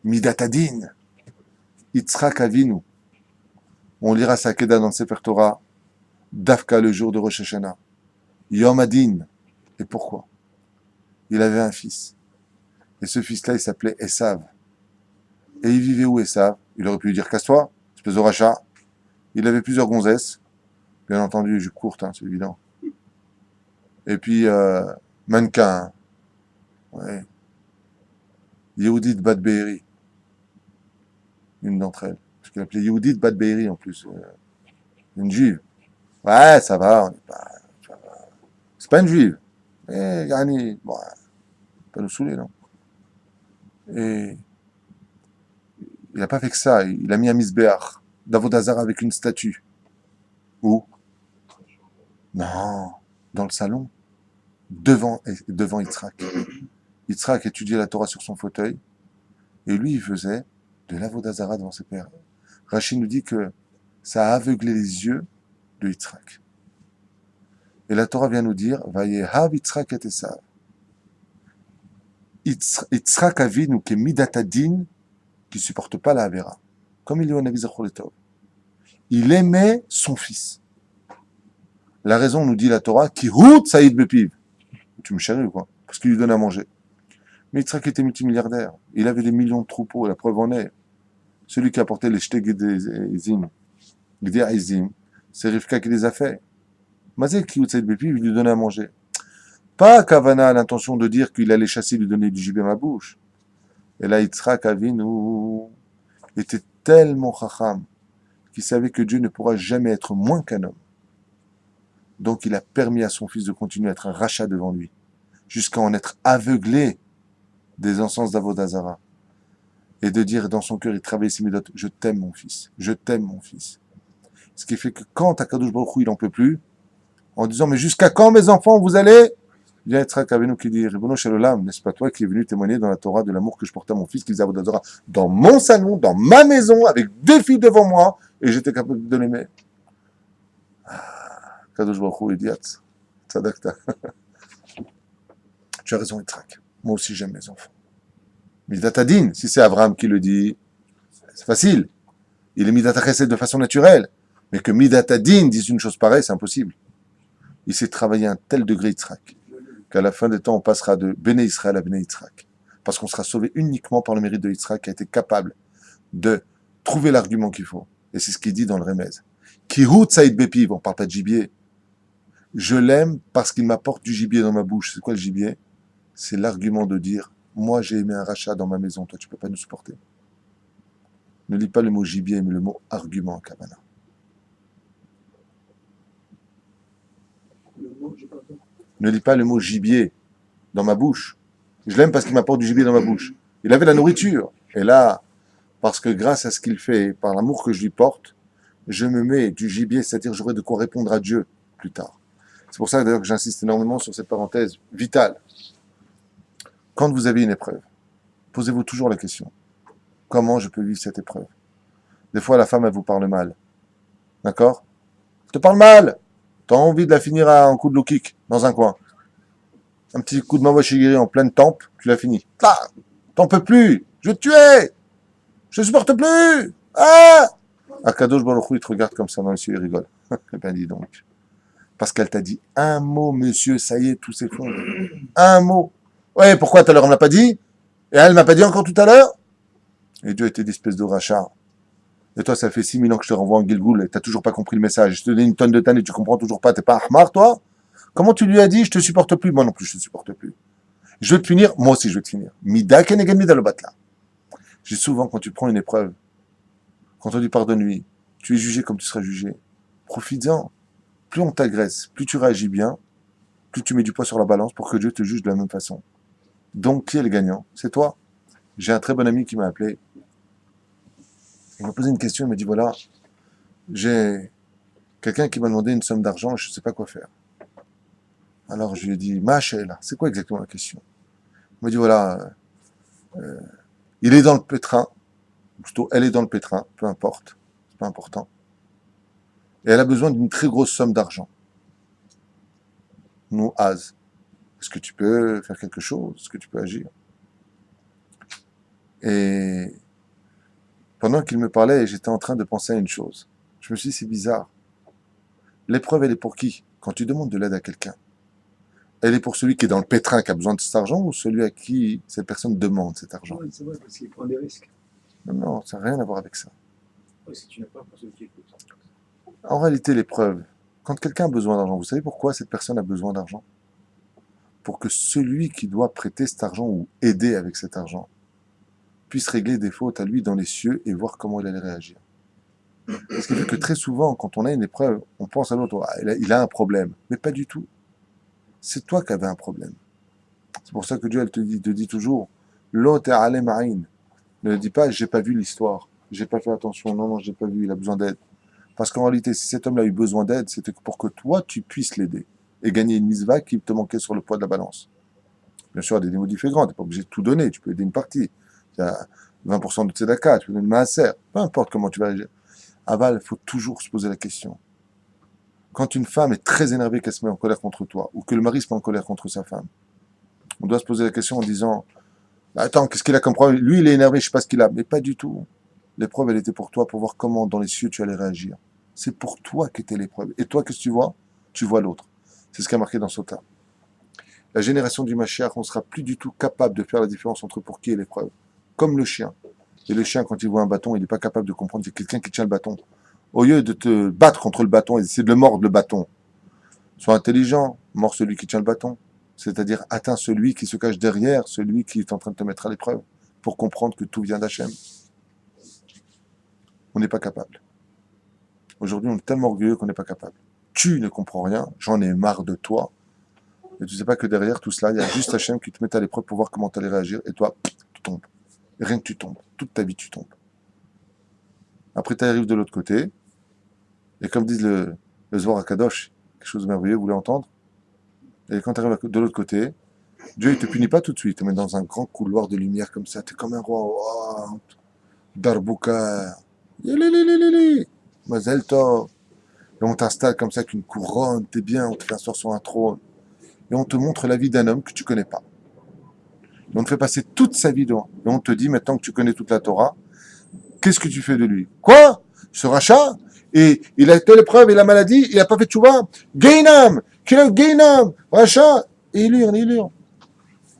Midatadin. Yitzhak Avinu. On lira sa Keda dans le Sefer Torah, Dafka le jour de Rosh Hashanah. Yom Adin. Et pourquoi? Il avait un fils. Et ce fils-là, il s'appelait Esav. Et il vivait où, Esav? Il aurait pu lui dire casse-toi, espèce de rachat. Il avait plusieurs gonzesses. Bien entendu, je courte, hein, c'est évident. Et puis, mannequin. Ouais. Yehudit Bat Be'eri. Une d'entre elles. Parce qu'il appelait Yehudit Bat Be'eri en plus. Une juive. Ouais, ça va, on est pas, c'est pas une juive. Mais Yani, bon, pas nous saouler, non? Et il n'a pas fait que ça. Il a mis un misbéach d'Avodazar avec une statue. Où? Non, dans le salon, devant Yitzhak. Yitzhak étudiait la Torah sur son fauteuil, et lui, il faisait de l'Avodazara devant ses pères. Rachid nous dit que ça a aveuglé les yeux de Yitzhak. Et la Torah vient nous dire, Vayehav Yitzhak et Esav. Yitzhak Avinu qui est midatadin, qui supporte pas la Avera. Comme il est au Navi Zachor Letov. Il aimait son fils. La raison, nous dit la Torah, qui route Saïd Bepiv. Tu me charries ou quoi? Parce qu'il lui donne à manger. Mais Yitzhak était multimilliardaire. Il avait des millions de troupeaux, la preuve en est. Celui qui a porté les Shteg Ezim, c'est Rivka qui les a fait. Mazé qui route Saïd Bepiv, il lui donnait à manger. Pas Kavana a l'intention de dire qu'il allait chasser, lui donner du gibier dans la bouche. Et là, Yitzhak Avinu était tellement chacham qu'il savait que Dieu ne pourra jamais être moins qu'un homme. Donc il a permis à son fils de continuer à être un rachat devant lui, jusqu'à en être aveuglé des encens d'Avodazara. Et de dire dans son cœur, il travaillait ses médotes, je t'aime mon fils, je t'aime mon fils. Ce qui fait que quand Akadosh Baruch Hu, il n'en peut plus, en disant, mais jusqu'à quand mes enfants vous allez? Il y a Yitzhak Avinu qui dit, Ribono Shel Olam, n'est-ce pas toi qui es venu témoigner dans la Torah de l'amour que je portais à mon fils, qui faisait Avodazara, dans mon salon, dans ma maison, avec deux filles devant moi, et j'étais capable de l'aimer. Kadosh Baruch Hu, idiot. Tzadakta. Tu as raison, Yitzhak. Moi aussi, j'aime mes enfants. Midatadin, si c'est Abraham qui le dit, c'est facile. Il est Midata Chesed de façon naturelle. Mais que Midatadin dise une chose pareille, c'est impossible. Il s'est travaillé à un tel degré, Yitzhak, qu'à la fin des temps, on passera de Béné Israël à Béné Yitzhak. Parce qu'on sera sauvé uniquement par le mérite de Yitzhak qui a été capable de trouver l'argument qu'il faut. Et c'est ce qu'il dit dans le Remez. Kihut Saïd Bepiv, on parle pas de gibier. Je l'aime parce qu'il m'apporte du gibier dans ma bouche. C'est quoi le gibier? C'est l'argument de dire, moi j'ai aimé un rachat dans ma maison, toi tu peux pas nous supporter. Ne lis pas le mot gibier, mais le mot argument, Kavana. Le mot, j'ai pas entendu. Ne lis pas le mot gibier dans ma bouche. Je l'aime parce qu'il m'apporte du gibier dans ma bouche. Il avait la nourriture. Et là, parce que grâce à ce qu'il fait, par l'amour que je lui porte, je me mets du gibier, c'est-à-dire j'aurai de quoi répondre à Dieu plus tard. C'est pour ça d'ailleurs que j'insiste énormément sur cette parenthèse vitale. Quand vous avez une épreuve, posez-vous toujours la question. Comment je peux vivre cette épreuve? Des fois, la femme, elle vous parle mal. D'accord? Elle te parle mal. Tu as envie de la finir en coup de low kick, dans un coin. Un petit coup de mawashigiri en pleine tempe, tu l'as fini. Ah, t'en peux plus. Je vais te tuer. Je ne supporte plus. Ah! Akadosh Baruch Hu, il te regarde comme ça dans les yeux, il rigole. Eh ben, dis donc. Parce qu'elle t'a dit un mot, monsieur, ça y est, tout s'effondre. Un mot. Ouais, pourquoi tout à l'heure, on ne l'a pas dit? Et elle m'a pas dit encore tout à l'heure? Et Dieu était d'espèce de rachat. Et toi, ça fait 6000 ans que je te renvoie en Gilgoul et t'as toujours pas compris le message. Je te donne une tonne de tannes et tu comprends toujours pas. T'es pas Ahmar, toi? Comment tu lui as dit, je te supporte plus? Moi non plus, je te supporte plus. Je vais te finir, moi aussi, je vais te finir. Mida keneged mida lo batla. J'ai souvent, quand tu prends une épreuve, quand on dit pardonne-lui, tu es jugé comme tu seras jugé. Profites-en. Plus on t'agresse, plus tu réagis bien, plus tu mets du poids sur la balance pour que Dieu te juge de la même façon. Donc, qui est le gagnant? C'est toi. J'ai un très bon ami qui m'a appelé. Il m'a posé une question, il m'a dit, voilà, j'ai quelqu'un qui m'a demandé une somme d'argent, je ne sais pas quoi faire. Alors, je lui ai dit, Machel, c'est quoi exactement la question? Il m'a dit, voilà, il est dans le pétrin, plutôt, elle est dans le pétrin, peu importe, c'est pas important. Et elle a besoin d'une très grosse somme d'argent. Nous, Az. Est-ce que tu peux faire quelque chose? Est-ce que tu peux agir? Et pendant qu'il me parlait, j'étais en train de penser à une chose. Je me suis dit, c'est bizarre. L'épreuve, elle est pour qui? Quand tu demandes de l'aide à quelqu'un, elle est pour celui qui est dans le pétrin, qui a besoin de cet argent, ou celui à qui cette personne demande cet argent? Oui, c'est vrai, parce qu'il prend des risques. Non, non, ça n'a rien à voir avec ça. Oui, si tu n'as pas pour celui qui écoute. En réalité, l'épreuve, quand quelqu'un a besoin d'argent, vous savez pourquoi cette personne a besoin d'argent? Pour que celui qui doit prêter cet argent ou aider avec cet argent puisse régler des fautes à lui dans les cieux et voir comment il allait réagir. Ce qui fait que très souvent, quand on a une épreuve, on pense à l'autre, ah, il a un problème. Mais pas du tout. C'est toi qui avais un problème. C'est pour ça que Dieu te dit toujours, l'autre est marine. Ne dis pas, j'ai pas vu l'histoire. J'ai pas fait attention. Non, non, j'ai pas vu. Il a besoin d'aide. Parce qu'en réalité, si cet homme-là a eu besoin d'aide, c'était pour que toi, tu puisses l'aider. Et gagner une misva qui te manquait sur le poids de la balance. Bien sûr, il y a des modifs grands. Tu n'es pas obligé de tout donner. Tu peux aider une partie. Il y a 20% de tzedaka. Tu peux donner une maaser. Peu importe comment tu vas réagir. Aval, il faut toujours se poser la question. Quand une femme est très énervée, qu'elle se met en colère contre toi, ou que le mari se met en colère contre sa femme, on doit se poser la question en disant, attends, qu'est-ce qu'il a comme problème? Lui, il est énervé, je sais pas ce qu'il a. Mais pas du tout. L'épreuve, elle était pour toi, pour voir comment, dans les cieux, tu allais réagir. C'est pour toi qu'était l'épreuve. Et toi, qu'est-ce que tu vois? Tu vois l'autre. C'est ce qui a marqué dans Sota. La génération du Mashiach, on sera plus du tout capable de faire la différence entre pour qui est l'épreuve. Comme le chien. Et le chien, quand il voit un bâton, il n'est pas capable de comprendre qu'il y a quelqu'un qui tient le bâton. Au lieu de te battre contre le bâton et d'essayer de le mordre le bâton, sois intelligent, mords celui qui tient le bâton. C'est-à-dire, atteins celui qui se cache derrière, celui qui est en train de te mettre à l'épreuve, pour comprendre que tout vient d'Hachem. On n'est pas capable. Aujourd'hui, on est tellement orgueilleux qu'on n'est pas capable. Tu ne comprends rien, j'en ai marre de toi. Et tu ne sais pas que derrière tout cela, il y a juste Hachem qui te met à l'épreuve pour voir comment tu allais réagir, et toi, tu tombes. Et rien que tu tombes. Toute ta vie, tu tombes. Après, tu arrives de l'autre côté, et comme dit le Zohar HaKadosh, quelque chose de merveilleux, vous voulez entendre? Et quand tu arrives de l'autre côté, Dieu ne te punit pas tout de suite, il te met dans un grand couloir de lumière comme ça, tu es comme un roi, oh, Darbouka, Mazel Tov. Et on t'installe comme ça avec une couronne, t'es bien, on te fait asseoir sur un trône. Et on te montre la vie d'un homme que tu connais pas. Et on te fait passer toute sa vie devant. Et on te dit, maintenant que tu connais toute la Torah, qu'est-ce que tu fais de lui? Quoi? Ce rachat? Et il a telle épreuve et la maladie, il n'a pas fait de tchouva? Gainam! Gainam! Rachat! Et il hurle.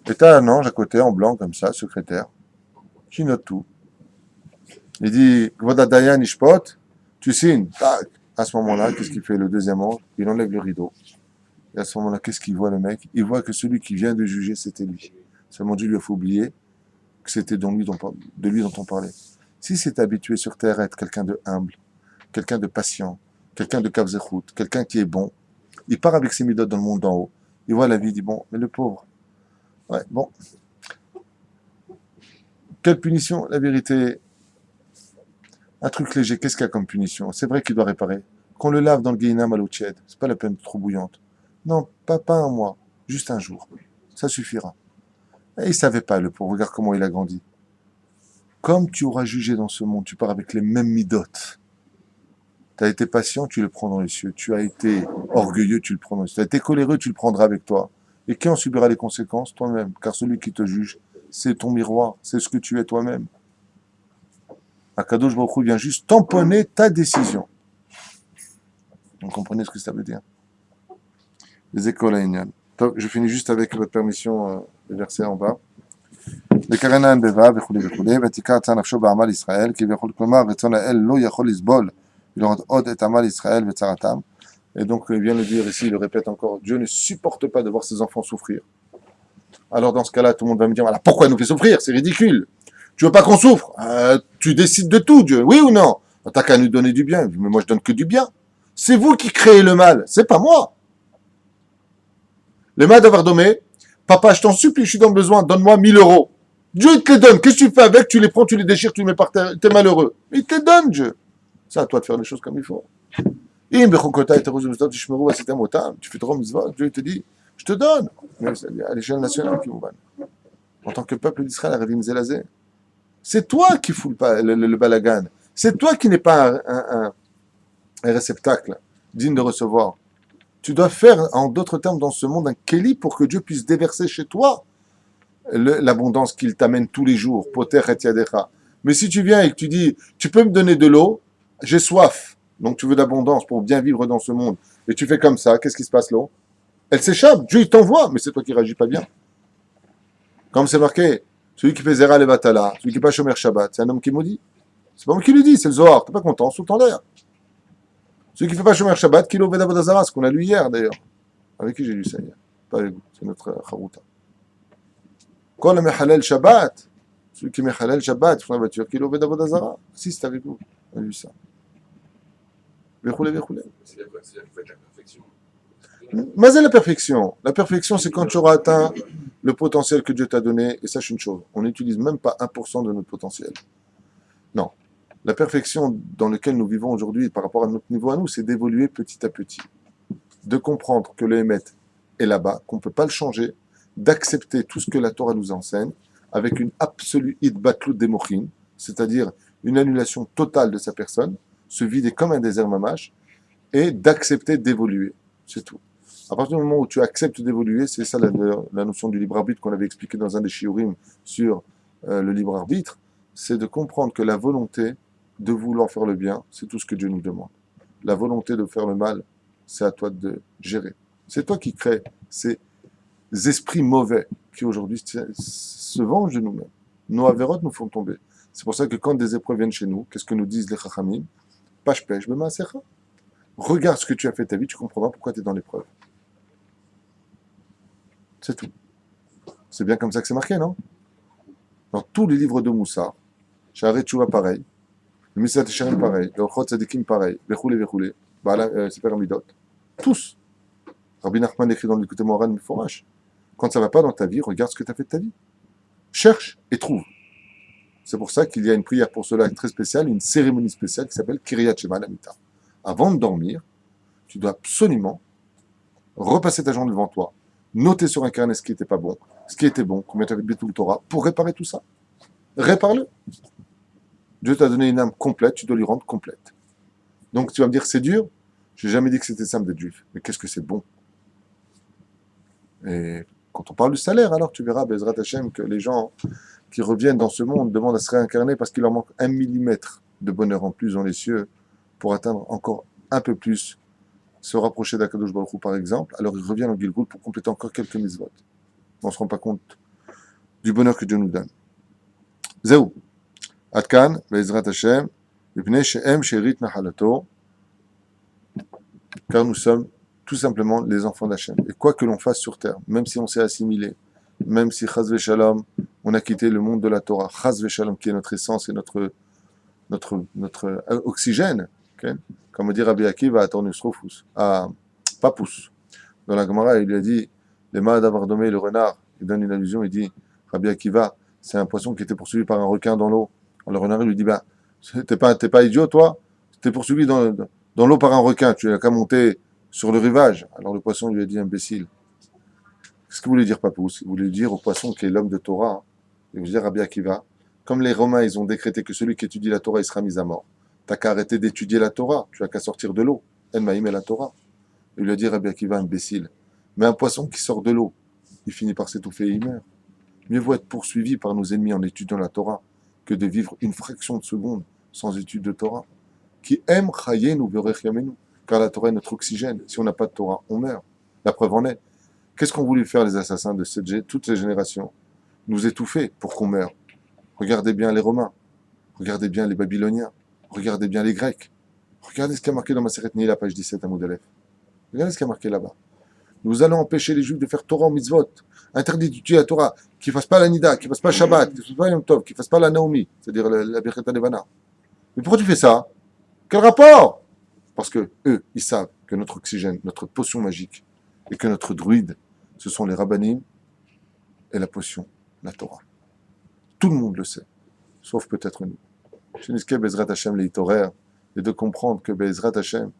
Et t'as un ange à côté, en blanc, comme ça, secrétaire, qui note tout. Il dit, Gvoda Dayan Ishpot, tu signes. Tac. À ce moment-là, qu'est-ce qu'il fait le deuxième ange? Il enlève le rideau. Et à ce moment-là, qu'est-ce qu'il voit le mec? Il voit que celui qui vient de juger, c'était lui. Seulement Dieu lui a fait oublier que c'était de lui dont on parlait. Si c'est habitué sur terre à être quelqu'un de humble, quelqu'un de patient, quelqu'un de kavzechout, quelqu'un qui est bon, il part avec ses midotes dans le monde d'en haut. Il voit la vie, il dit, bon, mais le pauvre, ouais, bon. Quelle punition? La vérité, un truc léger, qu'est-ce qu'il y a comme punition? C'est vrai qu'il doit réparer. Qu'on le lave dans le guéhinam à l'eau tiède, c'est pas la peine trop bouillante. Non, pas un mois, juste un jour. Ça suffira. Et il savait pas, le pauvre, regarde comment il a grandi. Comme tu auras jugé dans ce monde, tu pars avec les mêmes midotes. Tu as été patient, tu le prends dans les cieux. Tu as été orgueilleux, tu le prends dans les cieux. Tu as été coléreux, tu le prendras avec toi. Et qui en subira les conséquences? Toi-même. Car celui qui te juge, c'est ton miroir, c'est ce que tu es toi-même. Akadosh Baruch Hu vient juste tamponner ta décision. Vous comprenez ce que ça veut dire? Les écoles à Inyan. Je finis juste avec votre permission le verset en bas. וקרנה בבה וכו' וכו', ותיקע עצה נפשו בעמל ישראל, כביכול כלומר רצון האל לא יכול לסבול ולראות עוד את עמל ישראל וצרתם. Et donc il vient le dire ici, il le répète encore, Dieu ne supporte pas de voir ses enfants souffrir. Alors dans ce cas-là, tout le monde va me dire, voilà, pourquoi il nous fait souffrir? C'est ridicule. Tu veux pas qu'on souffre? Tu décides de tout, Dieu, oui ou non? T'as qu'à nous donner du bien. Mais moi je donne que du bien. C'est vous qui créez le mal, c'est pas moi. Le mal d'avoir dommé, papa, je t'en supplie, je suis dans le besoin, donne-moi 1000 euros. Dieu, il te les donne. Qu'est-ce que tu fais avec? Tu les prends, tu les déchires, tu les mets par terre. T'es malheureux. Mais il te les donne, Dieu. C'est à toi de faire les choses comme il faut. Tu fais trop mitzvah. Dieu te dit, je te donne. Mais c'est à l'échelle nationale qui vous vanne. En tant que peuple d'Israël, Ravim Zelazé. C'est toi qui fous le balagan. C'est toi qui n'es pas un réceptacle digne de recevoir. Tu dois faire, en d'autres termes, dans ce monde, un kéli pour que Dieu puisse déverser chez toi l'abondance qu'il t'amène tous les jours, poter et yadecha. Mais si tu viens et que tu dis, tu peux me donner de l'eau, j'ai soif, donc tu veux d'abondance pour bien vivre dans ce monde, et tu fais comme ça, qu'est-ce qui se passe l'eau? Elle s'échappe, Dieu il t'envoie, mais c'est toi qui réagis pas bien. Comme c'est marqué, celui qui fait Zera le Batala, celui qui n'est pas Shomer Shabbat, c'est un homme qui maudit. C'est pas moi qui le dis, c'est le Zohar, t'es pas content, saute en l'air. Celui qui ne fait pas Shomer Shabbat, Kilo Veda Vodazara, ce qu'on a lu hier d'ailleurs. Avec qui j'ai lu ça hier? Pas avec vous, c'est notre Charuta. Quand le Mechalel Shabbat, celui qui Mechalel Shabbat, il faut la voiture, Kilo Veda Vodazara. Si, c'est avec vous, on a lu ça. Vechoulé, vechoulé. C'est-à-dire quoi? C'est-à-dire qu'il faut être la perfection. Mais c'est la perfection. La perfection, c'est quand tu auras atteint le potentiel que Dieu t'a donné. Et sache une chose, on n'utilise même pas 1% de notre potentiel. Non. La perfection dans laquelle nous vivons aujourd'hui par rapport à notre niveau à nous, c'est d'évoluer petit à petit. De comprendre que le Hémet est là-bas, qu'on ne peut pas le changer, d'accepter tout ce que la Torah nous enseigne, avec une absolue idbatlut demochin, c'est-à-dire une annulation totale de sa personne, se vider comme un désert mamash, et d'accepter d'évoluer. C'est tout. À partir du moment où tu acceptes d'évoluer, c'est ça la notion du libre arbitre qu'on avait expliqué dans un des shiurim sur le libre arbitre, c'est de comprendre que la volonté de vouloir faire le bien, c'est tout ce que Dieu nous demande. La volonté de faire le mal, c'est à toi de gérer. C'est toi qui crées ces esprits mauvais qui aujourd'hui se vengent de nous-mêmes. Nos avérotes nous font tomber. C'est pour ça que quand des épreuves viennent chez nous, qu'est-ce que nous disent les chachamim? Page pêche, regarde ce que tu as fait de ta vie, tu comprendras pourquoi tu es dans l'épreuve. C'est tout. C'est bien comme ça que c'est marqué, non? Dans tous les livres de Moussa, Sha'arei Tshuva pareil, le Misat Sharim pareil, le Orchot Tzadikim pareil, Vechoulé, Vechoulé, Sefer Amidot, tous. Rabbi Nachman écrit dans l'Écoute Moran Meforash. Quand ça ne va pas dans ta vie, regarde ce que tu as fait de ta vie. Cherche et trouve. C'est pour ça qu'il y a une prière pour cela très spéciale, une cérémonie spéciale qui s'appelle Kiryat Shema Lamita. Avant de dormir, tu dois absolument repasser ta journée devant toi, noter sur un carnet ce qui n'était pas bon, ce qui était bon, combien tu avais de tout le Torah, pour réparer tout ça. Répare-le. Dieu t'a donné une âme complète, tu dois lui rendre complète. Donc tu vas me dire, c'est dur? Je n'ai jamais dit que c'était simple d'être juif. Mais qu'est-ce que c'est bon? Et quand on parle du salaire, alors tu verras, Bezrat Hashem, que les gens qui reviennent dans ce monde demandent à se réincarner parce qu'il leur manque 1 millimètre de bonheur en plus dans les cieux pour atteindre encore un peu plus, se rapprocher d'Akadosh Baruch Hu par exemple. Alors ils reviennent en Gilgoul pour compléter encore quelques mitzvot. On ne se rend pas compte du bonheur que Dieu nous donne. Zéou. Atkan, Bezrat Hashem, Ibnei She'em She'erit Nahalato, car nous sommes tout simplement les enfants d'Hachem. Et quoi que l'on fasse sur terre, même si on s'est assimilé, même si Chaz Veshalom, on a quitté le monde de la Torah, Chaz Veshalom, qui est notre essence et notre oxygène, okay? Comme dit Rabbi Akiva à Tornus-Rofus, à Papous. Dans la Gemara, il lui a dit, les mâts d'Avardomé, le renard, il donne une allusion, il dit, Rabbi Akiva, c'est un poisson qui était poursuivi par un requin dans l'eau. Alors le renard, il lui dit, t'es pas idiot, toi? T'es poursuivi dans l'eau par un requin, tu n'as qu'à monter sur le rivage. Alors le poisson lui a dit, imbécile. Qu'est-ce qu'il voulait dire, Papous? Il voulait dire au poisson qui est l'homme de Torah, il voulait dire Rabbi Akiva, comme les Romains, ils ont décrété que celui qui étudie la Torah, il sera mis à mort. T'as qu'à arrêter d'étudier la Torah, tu n'as qu'à sortir de l'eau. El Maïm et la Torah. Il lui a dit, Rabbi Akiva, imbécile. Mais un poisson qui sort de l'eau, il finit par s'étouffer et il meurt. Mieux vaut être poursuivi par nos ennemis en étudiant la Torah que de vivre une fraction de seconde sans étude de Torah. Qui aime Chayenu Verech-Yamenu, car la Torah est notre oxygène. Si on n'a pas de Torah, on meurt. La preuve en est. Qu'est-ce qu'ont voulu faire les assassins de toutes ces générations? Nous étouffer pour qu'on meure. Regardez bien les Romains, regardez bien les Babyloniens, regardez bien les Grecs. Regardez ce qui a marqué dans Maseret Nehila, page 17 à Moudalef. Regardez ce qui a marqué là-bas. Nous allons empêcher les Juifs de faire Torah en mitzvot. Interdit d'étudier la Torah, qui ne fasse pas la Nida, qui ne fasse pas Shabbat, qui ne fasse pas Yom Tov, qui ne fasse pas la Naomi, c'est-à-dire la Birchata Levana. Mais pourquoi tu fais ça? Quel rapport? Parce que eux, ils savent que notre oxygène, notre potion magique, et que notre druide, ce sont les rabbanim et la potion, la Torah. Tout le monde le sait, sauf peut-être nous. Chez Niske Bezrat Hashem Leitorer, et de comprendre que Bezrat Hashem,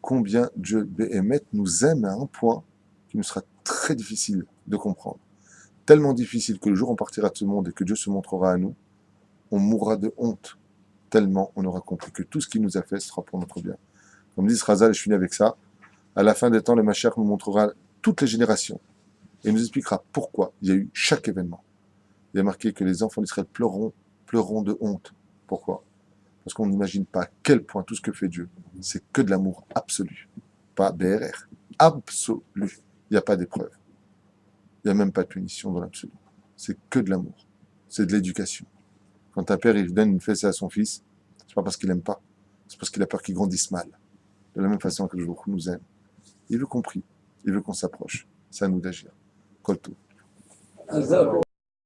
combien Dieu Béhémet nous aime à un point qui nous sera très difficile de comprendre. Tellement difficile que le jour où on partira de ce monde et que Dieu se montrera à nous, on mourra de honte, tellement on aura compris que tout ce qu'il nous a fait sera pour notre bien. Comme dit Srazal, je finis avec ça, à la fin des temps, le Mashiach nous montrera toutes les générations et nous expliquera pourquoi il y a eu chaque événement. Il y a marqué que les enfants d'Israël pleureront de honte. Pourquoi? Parce qu'on n'imagine pas à quel point tout ce que fait Dieu, c'est que de l'amour absolu. Pas BRR. Absolu. Il n'y a pas d'épreuve. Il n'y a même pas de punition dans l'absolu. C'est que de l'amour. C'est de l'éducation. Quand un père il donne une fessée à son fils, c'est pas parce qu'il n'aime pas. C'est parce qu'il a peur qu'il grandisse mal. De la même façon que Dieu nous aime. Il veut qu'on prie. Il veut qu'on s'approche. C'est à nous d'agir. Kolto.